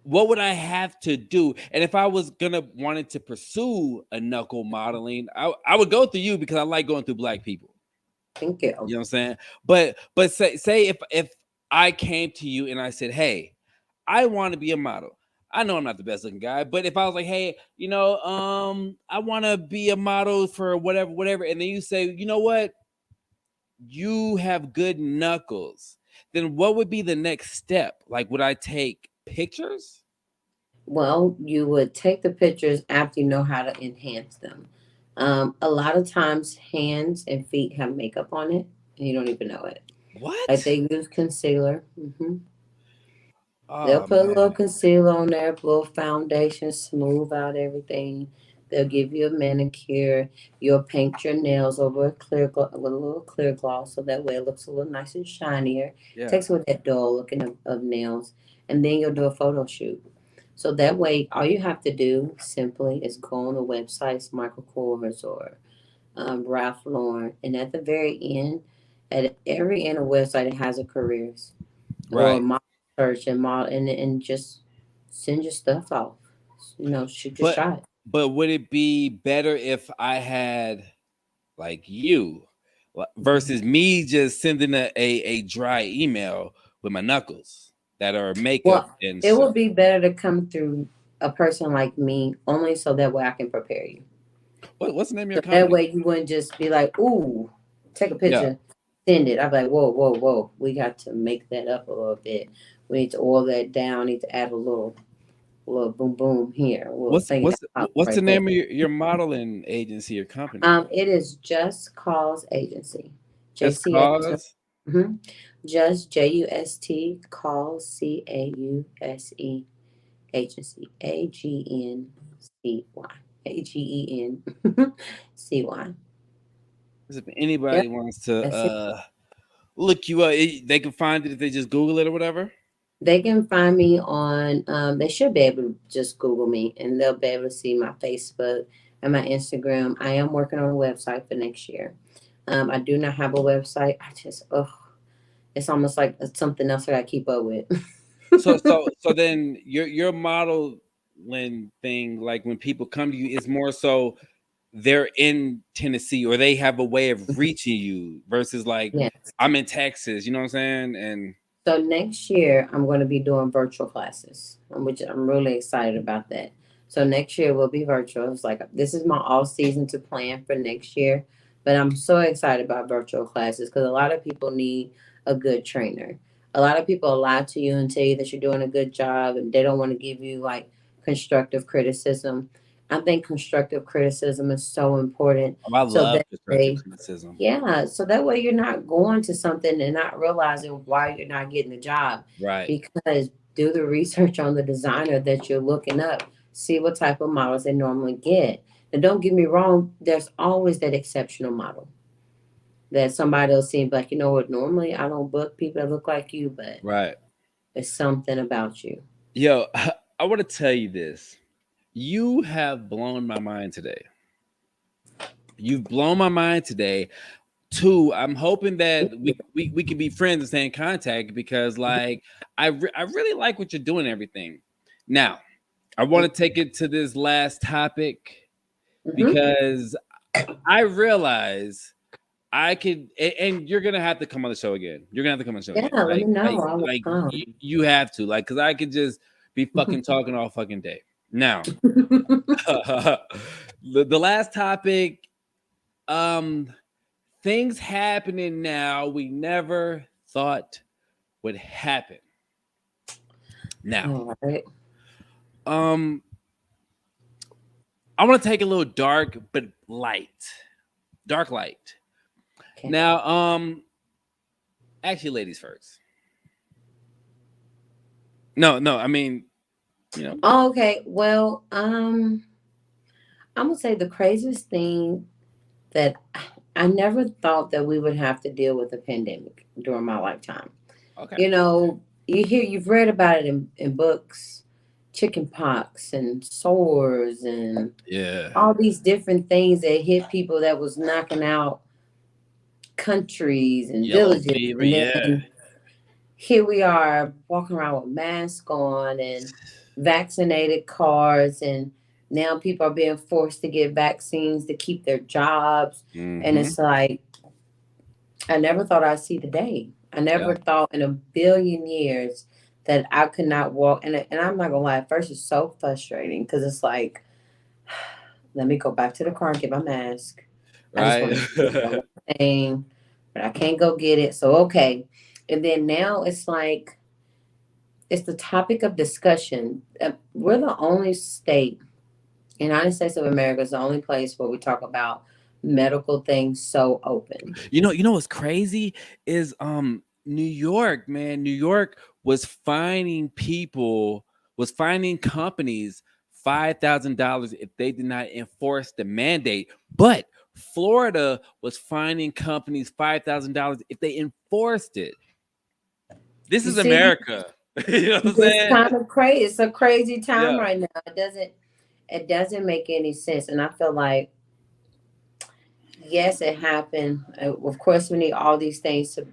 what would I have to do? And if I was gonna wanted to pursue a knuckle modeling, I would go through you because I like going through black people. Thank you. You know what I'm saying? But say if I came to you and I said, hey, I want to be a model. I know I'm not the best looking guy, but if I was like, hey, I want to be a model for whatever, whatever, and then you say, you know what, you have good knuckles, then what would be the next step? Like, would I take pictures? Well, you would take the pictures after you know how to enhance them. A lot of times, hands and feet have makeup on it, and you don't even know it. Like, What? they use concealer. They'll Oh put a little man. concealer on there, a little foundation, smooth out everything. They'll give you a manicure. You'll paint your nails over a with a little clear gloss, so that way it looks a little nice and shinier. Yeah. Takes away that dull looking of nails, and then you'll do a photo shoot. So that way, all you have to do simply is go on the websites, Michael Kors or Ralph Lauren, and at the very end, at every end of the website, it has a careers or Right. model search and model, and just send your stuff off. Shoot your But shot. but would it be better if I had like you, versus me just sending a dry email with my knuckles that are makeup Well, and it stuff. would be better to come through a person like me, only so that way I can prepare you. What's the name of your So that company? way you wouldn't just be like, ooh, take a Yeah. picture, send it. I'd be like, whoa, whoa, whoa. We got to make that up a little bit. We need to oil that down, need to add a little boom boom here, a little What's thing what's that what's the right there. name of your modeling agency or company? It is Just Cause Agency. Just JCA. cause. Mm-hmm. Just JUST Cause CAUSE Agency. AGNCY. AGENCY. If Yep, anybody wants to that's it. look you up, they can find it if they just Google it or whatever. They can find me on, they should be able to just Google me and they'll be able to see my Facebook and my Instagram. I am working on a website for next year. I do not have a website. It's almost like it's something else I got to keep up with. So then your modeling thing, like when people come to you, is more so they're in Tennessee or they have a way of reaching you versus like Yes. I'm in Texas, you know what I'm saying? And So next year I'm going to be doing virtual classes, which I'm really excited about that. So next year will be virtual. It's like this is my all season to plan for next year, but I'm so excited about virtual classes because a lot of people need a good trainer. A lot of people lie to you and tell you that you're doing a good job, and they don't want to give you like constructive criticism. I think constructive criticism is so important. I So love that constructive way, criticism. yeah, so that way you're not going to something and not realizing why you're not getting the job. Right, Because do the research on the designer that you're looking up, see what type of models they normally get. And don't get me wrong, there's always that exceptional model that somebody will see and be like, you know what, normally I don't book people that look like you, but right. there's something about you. Yo, I want to tell you this. You have blown my mind today. You've blown my mind today. Two, I'm hoping that we can be friends and stay in contact because like I really like what you're doing and everything. Now, I want to take it to this last topic Mm-hmm. because I realize I could, and you're gonna have to come on the show again. You're gonna have to come on the show Yeah, again. let me know. I will come. You have to, like, because I could just be fucking talking all fucking day. Now, the last topic, um, things happening now we never thought would happen. Now, All right. um, I want to take a little dark but light, dark light. Okay. Now, actually, ladies first. No, no, I mean, you know, Okay. Well, I'm gonna say the craziest thing that I never thought that we would have to deal with a pandemic during my lifetime. okay, You know, you've read about it in books, chicken pox and sores and yeah, all these different things that hit people that was knocking out countries and yellow villages. fever, And yeah. then here we are walking around with masks on and vaccinated cards, and now people are being forced to get vaccines to keep their jobs. And Mm-hmm. it's like I never thought I'd see the day. I Yeah, never thought in a billion years that I could not walk. And I'm not gonna lie, at first it's so frustrating because it's like, let me go back to the car and get my mask. I just right. want to get one thing, but I can't go get it. So okay. And then now it's like it's the topic of discussion. We're the only state, United States of America is the only place where we talk about medical things so open. You know what's crazy is New York, man. New York was fining people, was fining companies $5,000 if they did not enforce the mandate. But Florida was fining companies $5,000 if they enforced it. This You is see, America. You know what I'm it's saying? kind of crazy. It's a crazy time Yeah. right now. It doesn't make any sense. And I feel like yes, it happened. Of course, we need all these things to,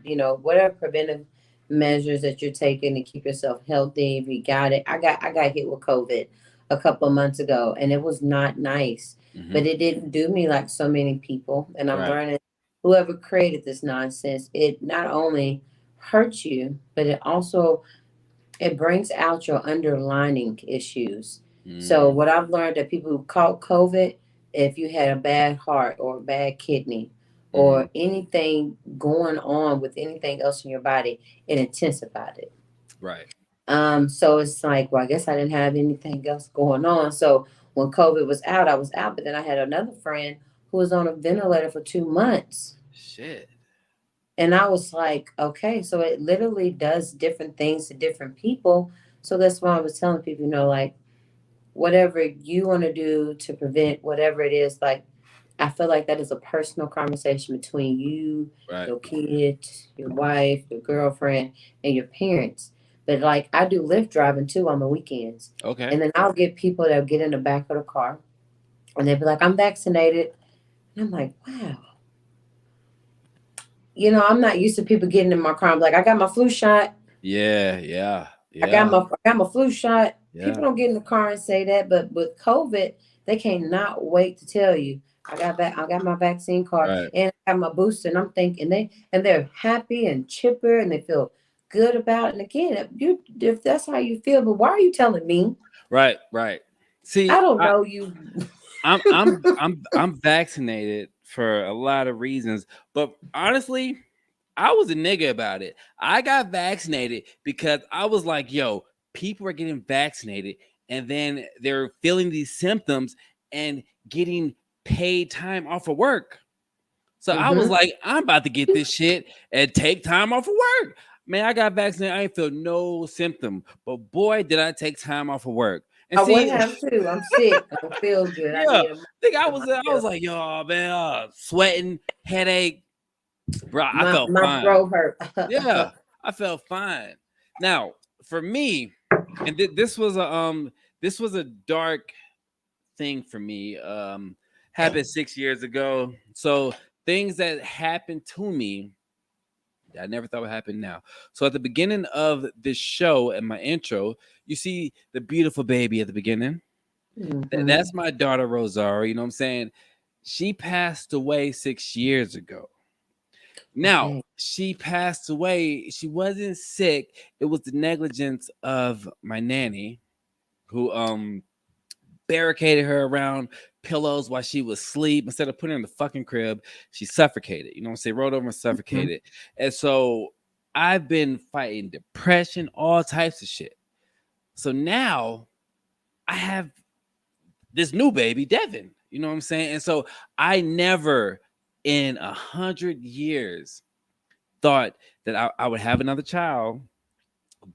whatever preventive measures that you're taking to keep yourself healthy. If you got it, I got hit with COVID a couple of months ago, and it was not nice. Hmm. But it didn't do me like so many people. And I'm Right. learning whoever created this nonsense, it not only hurts you, but it brings out your underlining issues. So Mm, what I've learned that people who caught COVID, if you had a bad heart or a bad kidney mm, or anything going on with anything else in your body, it intensified it. right. So it's like, well, I guess I didn't have anything else going on. So when COVID was out, I was out. But then I had another friend who was on a ventilator for 2 months. Shit. And I was like, okay, so it literally does different things to different people. So that's why I was telling people, like whatever you want to do to prevent whatever it is, like I feel like that is a personal conversation between you, Right. your kids, your wife, your girlfriend, and your parents. But like I do Lyft driving too on the weekends. Okay. And then I'll get people that'll get in the back of the car and they'll be like, I'm vaccinated. And I'm like, wow. I'm not used to people getting in my car. I'm like, I got my flu shot. Yeah. Yeah. I got Yeah. my I got my flu shot. Yeah. People don't get in the car and say that, but with COVID, they cannot wait to tell you. I got my vaccine card Right. and I got my booster, and I'm thinking they're happy and chipper and they feel good about it. And again, if that's how you feel, but why are you telling me? Right. Right. I See, don't know you. I'm vaccinated for a lot of reasons, but honestly, I was a nigga about it. I got vaccinated because I was like, yo, people are getting vaccinated and then they're feeling these symptoms and getting paid time off of work. So I was Hmm. like, I'm about to get this shit and take time off of work. Man, I got vaccinated. I ain't feel no symptom, but boy, did I take time off of work. And I would see, have too. I'm sick. I don't feel good. I yeah, need a moment think to I was myself. like, yo, man, sweating, headache, bro. I My felt my fine. throat hurt. Yeah, I felt fine. Now, for me, and this was a dark thing for me. Happened 6 years ago. So things that happened to me that I never thought would happen now. So at the beginning of this show and my intro, you see the beautiful baby at the beginning. Hmm. That's my daughter Rosario. You know what I'm saying? She passed away 6 years ago. Now, Okay. she passed away. She wasn't sick. It was the negligence of my nanny who barricaded her around pillows while she was asleep. Instead of putting her in the fucking crib, she suffocated. You know what I'm saying? Rolled over and Hmm. suffocated. And so I've been fighting depression, all types of shit. So now I have this new baby, Devin. You know what I'm saying? And so I never in 100 years thought that I would have another child.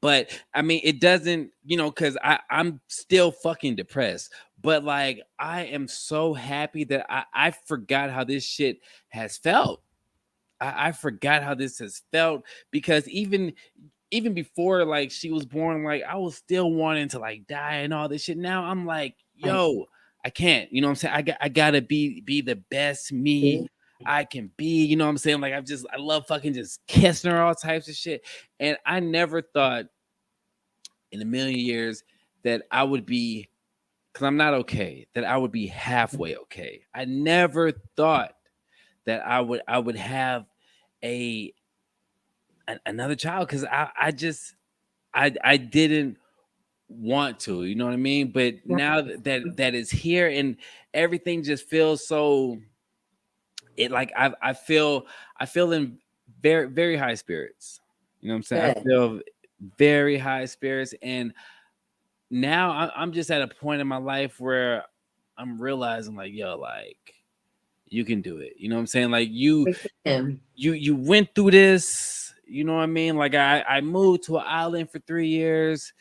But I mean, it doesn't, because I'm still fucking depressed. But like, I am so happy that I forgot how this shit has felt. I forgot how this has felt because even before like she was born, like I was still wanting to like die and all this shit. Now I'm like, Right. yo, I can't. You know what I'm saying? I gotta be the best me See? I can be. You know what I'm saying? Like I love fucking just kissing her all types of shit. And I never thought in a million years that I would be because I'm not okay, that I would be halfway okay. I never thought that I would have a another child because I just I didn't want to, you know what I mean? But Right. now that is here and everything just feels so it like I feel in very high spirits. You know what I'm saying? I Good. feel very high spirits and now I'm just at a point in my life where I'm realizing like yo like you can do it. You know what I'm saying? Like you We can. you went through this, you know what I mean? Like I moved to an island for 3 years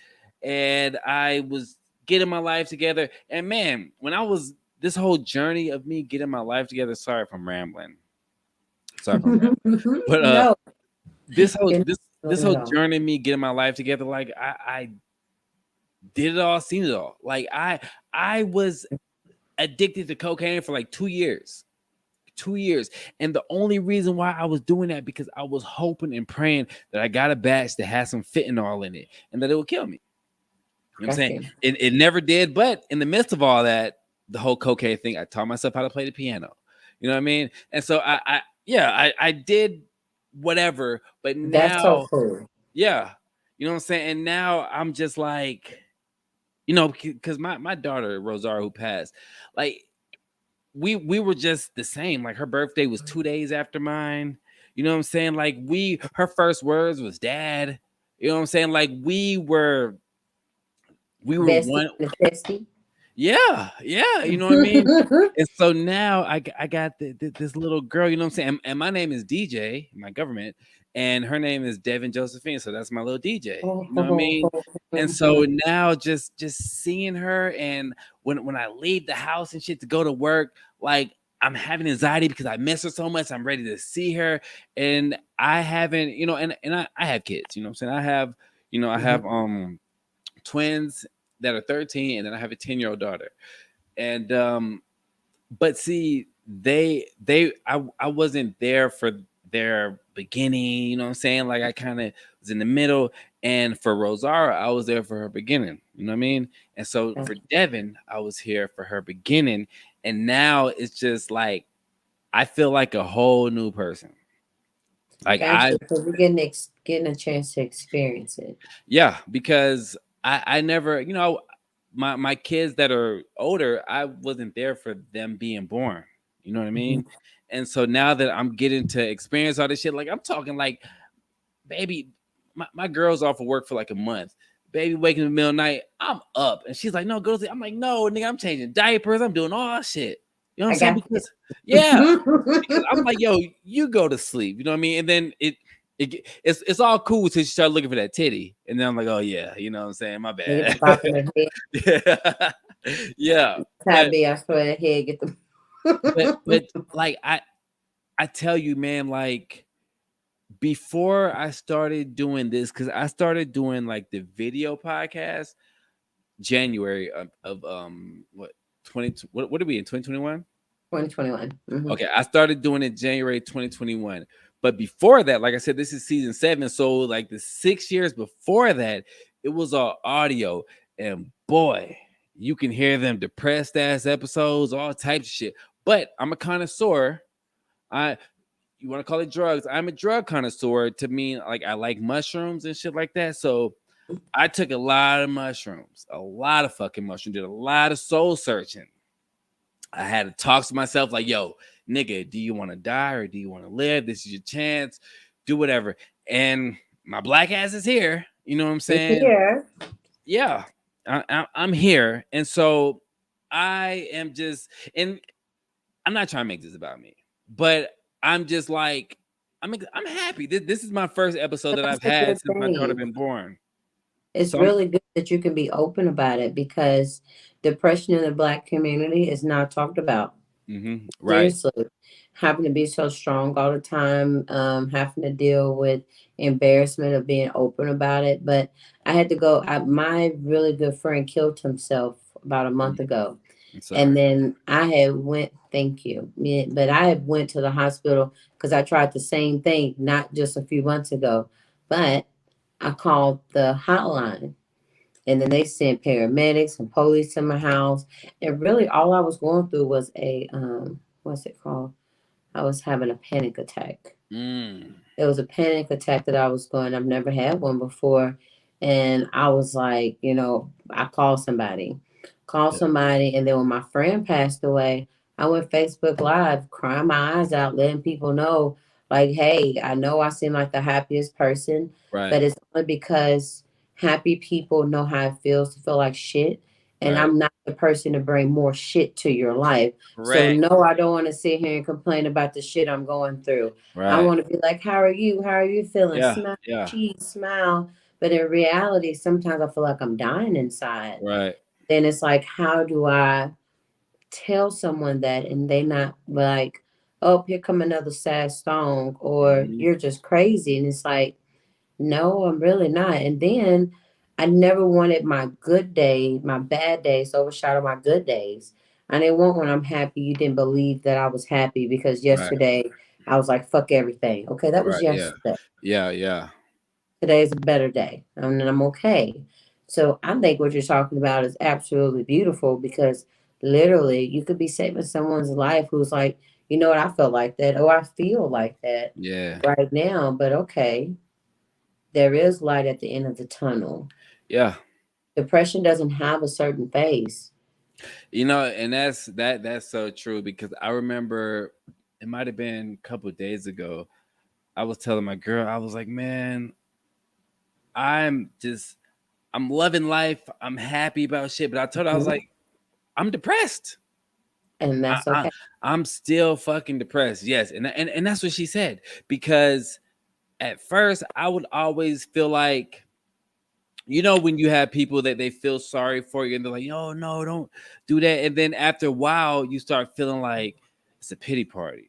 and I was getting my life together. And man, when I was this whole journey of me getting my life together, sorry if I'm rambling. Sorry if I'm rambling. But No, this whole you're this not this doing it whole all. journey of me getting my life together, like I did it all, seen it all. Like I was addicted to cocaine for like 2 years. 2 years. And the only reason why I was doing that because I was hoping and praying that I got a batch that had some fentanyl in it and that it would kill me. You know what I'm Got saying? you. It never did, but in the midst of all that, the whole cocaine thing, I taught myself how to play the piano. You know what I mean? And so I did whatever, but That's so now, cool. yeah, you know what I'm saying? And now I'm just like, because my daughter Rosario, who passed, like we were just the same. Like her birthday was 2 days after mine. You know what I'm saying? Like her first words was dad. You know what I'm saying? Like we were Bestie one. and the testy. Yeah, yeah, you know what I mean? And so now I got this little girl, you know what I'm saying? And my name is DJ, my government, and her name is Devin Josephine, so that's my little DJ. You know what I mean? And so now just seeing her, and when I leave the house and shit to go to work, like I'm having anxiety because I miss her so much. I'm ready to see her. And I haven't, and I have kids, you know what I'm saying? I have twins that are 13, and then I have a 10-year-old daughter. And but see, I wasn't there for their beginning, you know what I'm saying? Like I kind of was in the middle. And for Rosario, I was there for her beginning, you know what I mean? And so for Devin, I was here for her beginning. And now it's just like I feel like a whole new person. Like Gotcha. So we're getting a chance to experience it. yeah, because I never, my kids that are older, I wasn't there for them being born. You know what I Mhm. mean? And so now that I'm getting to experience all this shit, like I'm talking like, baby, my girl's off of work for like a month. Baby waking in the middle of the night, I'm up. And she's like, no, go to sleep. I'm like, no, nigga, I'm changing diapers. I'm doing all that shit. You know what I'm I saying? got Because yeah, because I'm like, yo, you go to sleep. You know what I mean? And then it's all cool until you start looking for that titty. And then I'm like, oh yeah, you know what I'm saying? My you. Get bad. the bottom of the head. Yeah. Yeah. Side B, I swear the head. Get the. But like I tell you, man, like before I started doing this, because I started doing like the video podcast January of what 20 what are we in 2021? 2021. Okay, I started doing it January 2021. But before that, like I said, this is season 7. So like the 6 years before that, it was all audio. And boy, you can hear them depressed ass episodes, all types of shit. But I'm a connoisseur. I You want to call it drugs? I'm a drug connoisseur to mean like I like mushrooms and shit like that. So I took a lot of mushrooms, a lot of fucking mushrooms, did a lot of soul searching. I had to talk to myself like, yo, nigga, do you want to die or do you want to live? This is your chance. Do whatever. And my black ass is here. You know what I'm It's saying? here. Yeah, I'm here. And so I am just, and I'm not trying to make this about me, but I'm just like, I'm happy. This is my first episode that That's I've a had good since my daughter thing. been born. It's So I'm really good that you can be open about it because depression in the Black community is not talked about. right, Seriously, having to be so strong all the time, having to deal with embarrassment of being open about it. But I had to go. My really good friend killed himself about a month ago, I'm and sorry. then I had went. Thank you, yeah, but I had went to the hospital because I tried the same thing not just a few months ago, but I called the hotline and then they sent paramedics and police to my house. And really, all I was going through was a what's it called? I was having a panic attack. Mm, It was a panic attack that I was going. I've never had one before, and I was like, I called yeah, somebody, and then when my friend passed away, I went Facebook Live, crying my eyes out, letting people know, like, hey, I know I seem like the happiest person, right, but it's only because happy people know how it feels to feel like shit. And right, I'm not the person to bring more shit to your life. So, correct, no, I don't want to sit here and complain about the shit I'm going through. I right, want to be like, how are you? How are you feeling? yeah, Smile, yeah, cheese, smile. But in reality, sometimes I feel like I'm dying inside. right, Then it's like, how do I tell someone that and they not like, oh, here come another sad song, or mhm, you're just crazy. And it's like, no, I'm really not. And then I never wanted my good day, my bad days to overshadow my good days. I didn't want when I'm happy, you didn't believe that I was happy because right, yesterday I was like, fuck everything. Okay, that was right, yeah, yesterday. yeah, yeah, Today's a better day and I'm okay. So I think what you're talking about is absolutely beautiful because literally you could be saving someone's life who's like, you know what, I felt like that, or I feel like that Yeah. right now, but okay, there is light at the end of the tunnel. Yeah. Depression doesn't have a certain phase. And that's so true because I remember it might have been a couple of days ago. I was telling my girl, I was like, man, I'm just I'm loving life. I'm happy about shit. But I told her, I was Mhm. like, I'm depressed. And I, that's I okay. I'm still fucking depressed. Yes. And that's what she said. Because at first I would always feel like, when you have people that they feel sorry for you and they're like, oh no, don't do that. And then after a while, you start feeling like it's a pity party.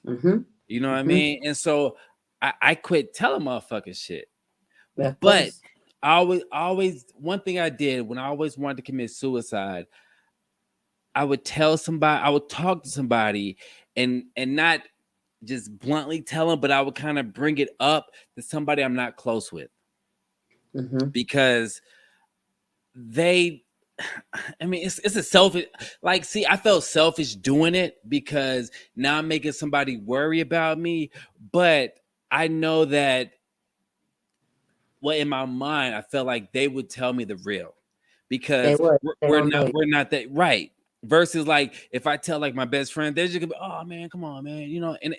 Mm-hmm. You know what I Hmm. mean? And so I quit telling motherfuckers shit. Of But course. I always one thing I did when I always wanted to commit suicide, I would tell somebody, I would talk to somebody and not just bluntly tell them, but I would kind of bring it up to somebody I'm not close with Mm-hmm. because they I mean, it's a selfish. Like, see, I felt selfish doing it because now I'm making somebody worry about me. But I know that, well, in my mind, I felt like they would tell me the real They because would. we're, They we're don't not know you. we're not that right. Versus like if I tell like my best friend, they're just gonna be, oh man, come on, man,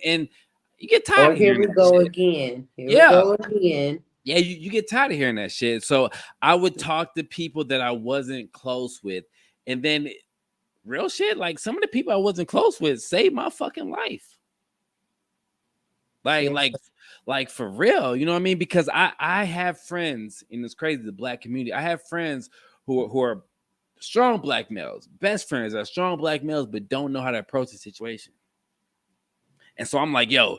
and you get tired Or of here hearing we that go shit. again. Here we Yeah, go again. yeah, you get tired of hearing that shit. So I would talk to people that I wasn't close with, and then real shit, like some of the people I wasn't close with saved my fucking life. Like, like, Seriously. like for real. You know what I mean? Because I have friends, and it's crazy, the black community. I have friends who are strong black males, best friends are strong black males, but don't know how to approach the situation. And so I'm like, yo,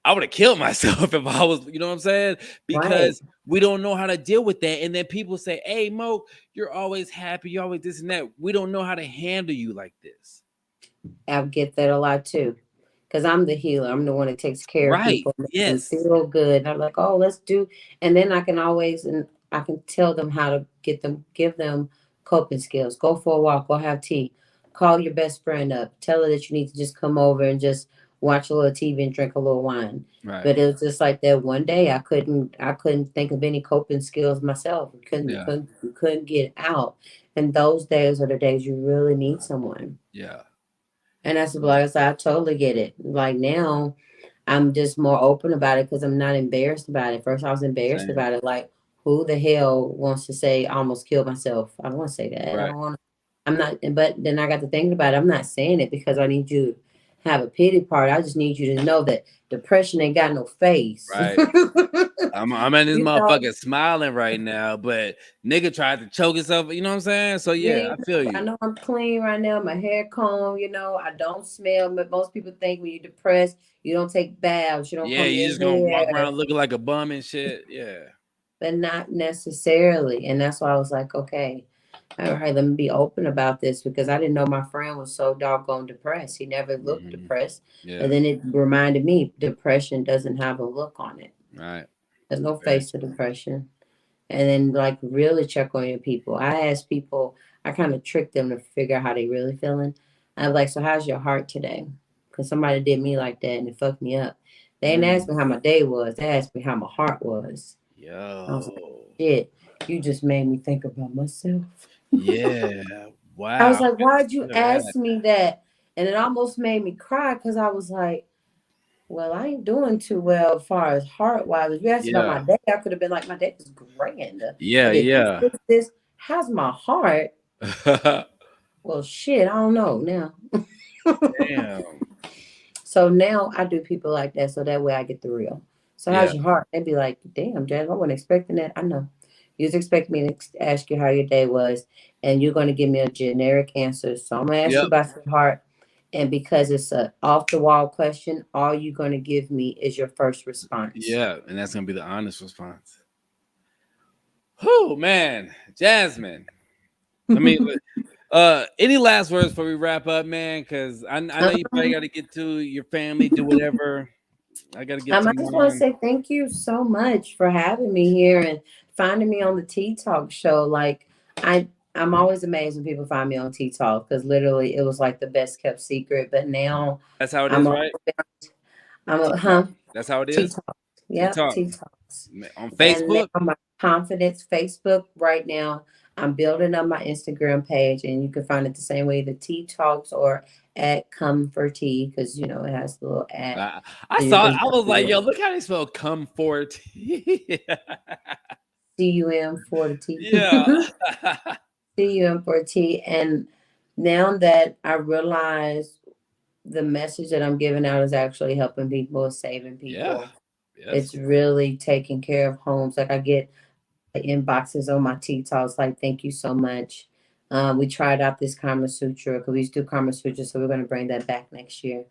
I would have killed myself if I was, you know what I'm saying? Right. Because we don't know how to deal with that. And then people say, hey, Moke, you're always happy, you're always this and that. We don't know how to handle you like this. I get that a lot too. Because I'm the healer. I'm the one that takes care of Right. people, make them Yes. feel good. And I'm like, oh, let's do. And then I can always, and I can tell them how to give them coping skills. Go for a walk, go have tea. Call your best friend up. Tell her that you need to just come over and just watch a little TV and drink a little wine. Right. But it was just like that one day I couldn't think of any coping skills myself. Yeah. Couldn't get out. And those days are the days you really need someone. Yeah. And that's Yeah. like I said, I totally get it. Like now, I'm just more open about it because I'm not embarrassed about it. First, I was embarrassed Same. about it. Like, who the hell wants to say I almost killed myself? I don't want to say that. I Right. don't want. I'm not. But then I got to thinking about it. I'm not saying it because I need you to have a pity party. I just need you to know that depression ain't got no face. Right. I'm in this You know, motherfucker smiling right now, but nigga tried to choke himself. You know what I'm saying? So yeah, yeah, I feel I you. know I'm clean right now. My hair comb. I don't smell. But most people think when you're depressed, you don't take baths, you don't Yeah, comb you your just gonna walk hair. around looking like a bum and shit. Yeah. But not necessarily. And that's why I was like, okay, all right, let me be open about this because I didn't know my friend was so doggone depressed. He never looked Hmm. depressed. And Yeah. then it reminded me depression doesn't have a look on it. Right. There's no Very face to depression. And then like really check on your people. I ask people, I kind of trick them to figure out how they really feeling. I'm like, so how's your heart today? Because somebody did me like that and it fucked me up. They didn't ask true. me how my day was. They asked me how my heart was. I was like, Yo. shit, you just made me think about myself. Yeah. I Wow. was like, why'd you Look at that. ask me that? And it almost made me cry because I was like, well, I ain't doing too well as far as heart wise. If you asked about my Yeah. day, I could have been like, my day was grand. I Yeah. did this, Yeah. this, this. How's my heart? Well, shit, I don't know now. Damn. So now I do people like that so that way I get the real. So Yeah. how's your heart? They'd be like, damn, Jazz, I wasn't expecting that. I know. You was expecting me to ask you how your day was, and you're going to give me a generic answer. So I'm going to ask you Yep. about your heart. And because it's a off the wall question, all you're going to give me is your first response. Yeah. And that's gonna be the honest response. Whew, man. Jasmine. I mean, any last words before we wrap up, man? Because I know you probably Um, got to get to your family, do whatever. I gotta get I some just want to more. say thank you so much for having me here and finding me on the Tea Talk show. Like I, I'm always amazed when people find me on Tea Talk because literally it was like the best kept secret. But now That's how it I'm is, a, right? I'm a, TikTok. huh? That's how it Tea is. Talks. Yep, TikTok Tea Talks. on And Facebook. now my confidence Facebook right now. I'm building up my Instagram page, and you can find it the same way the Tea Talks or at Come for Tea because you know it has the little at. I So you saw it. can I was like, yo, look how they spell comfort. CUM for the T. Yeah. CUM for T. And now that I realize the message that I'm giving out is actually helping people, saving Yeah. people. Yes. It's really taking care of homes. Like I get inboxes on my TikToks like, thank you so much. We tried out this Kama Sutra because we used to do Kama Sutra, so we're going to bring that back next year.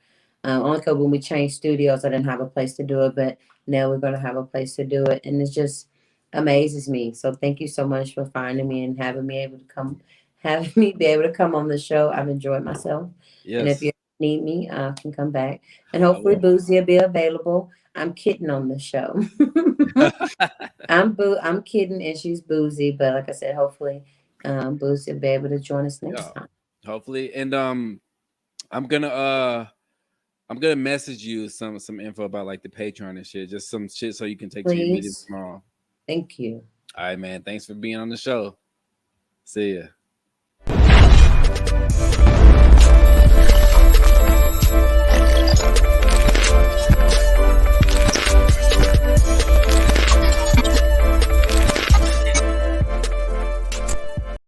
Only because when we changed studios, I didn't have a place to do it, but now we're going to have a place to do it. And it just amazes me. So thank you so much for finding me and having me able to come, having me be able to come on the show. I've enjoyed myself. And if Yes. you need me, I can come back. And I hopefully will. Boozy will be available. I'm kidding on the show. I'm kidding and she's boozy, but like I said, hopefully Boozy will be able to join us Yeah. next time. Hopefully. And I'm gonna I'm gonna message you some info about like the Patreon and shit. Just some shit so you can take to your meetings Please. tomorrow. Thank you. All right, man. Thanks for being on the show. See ya.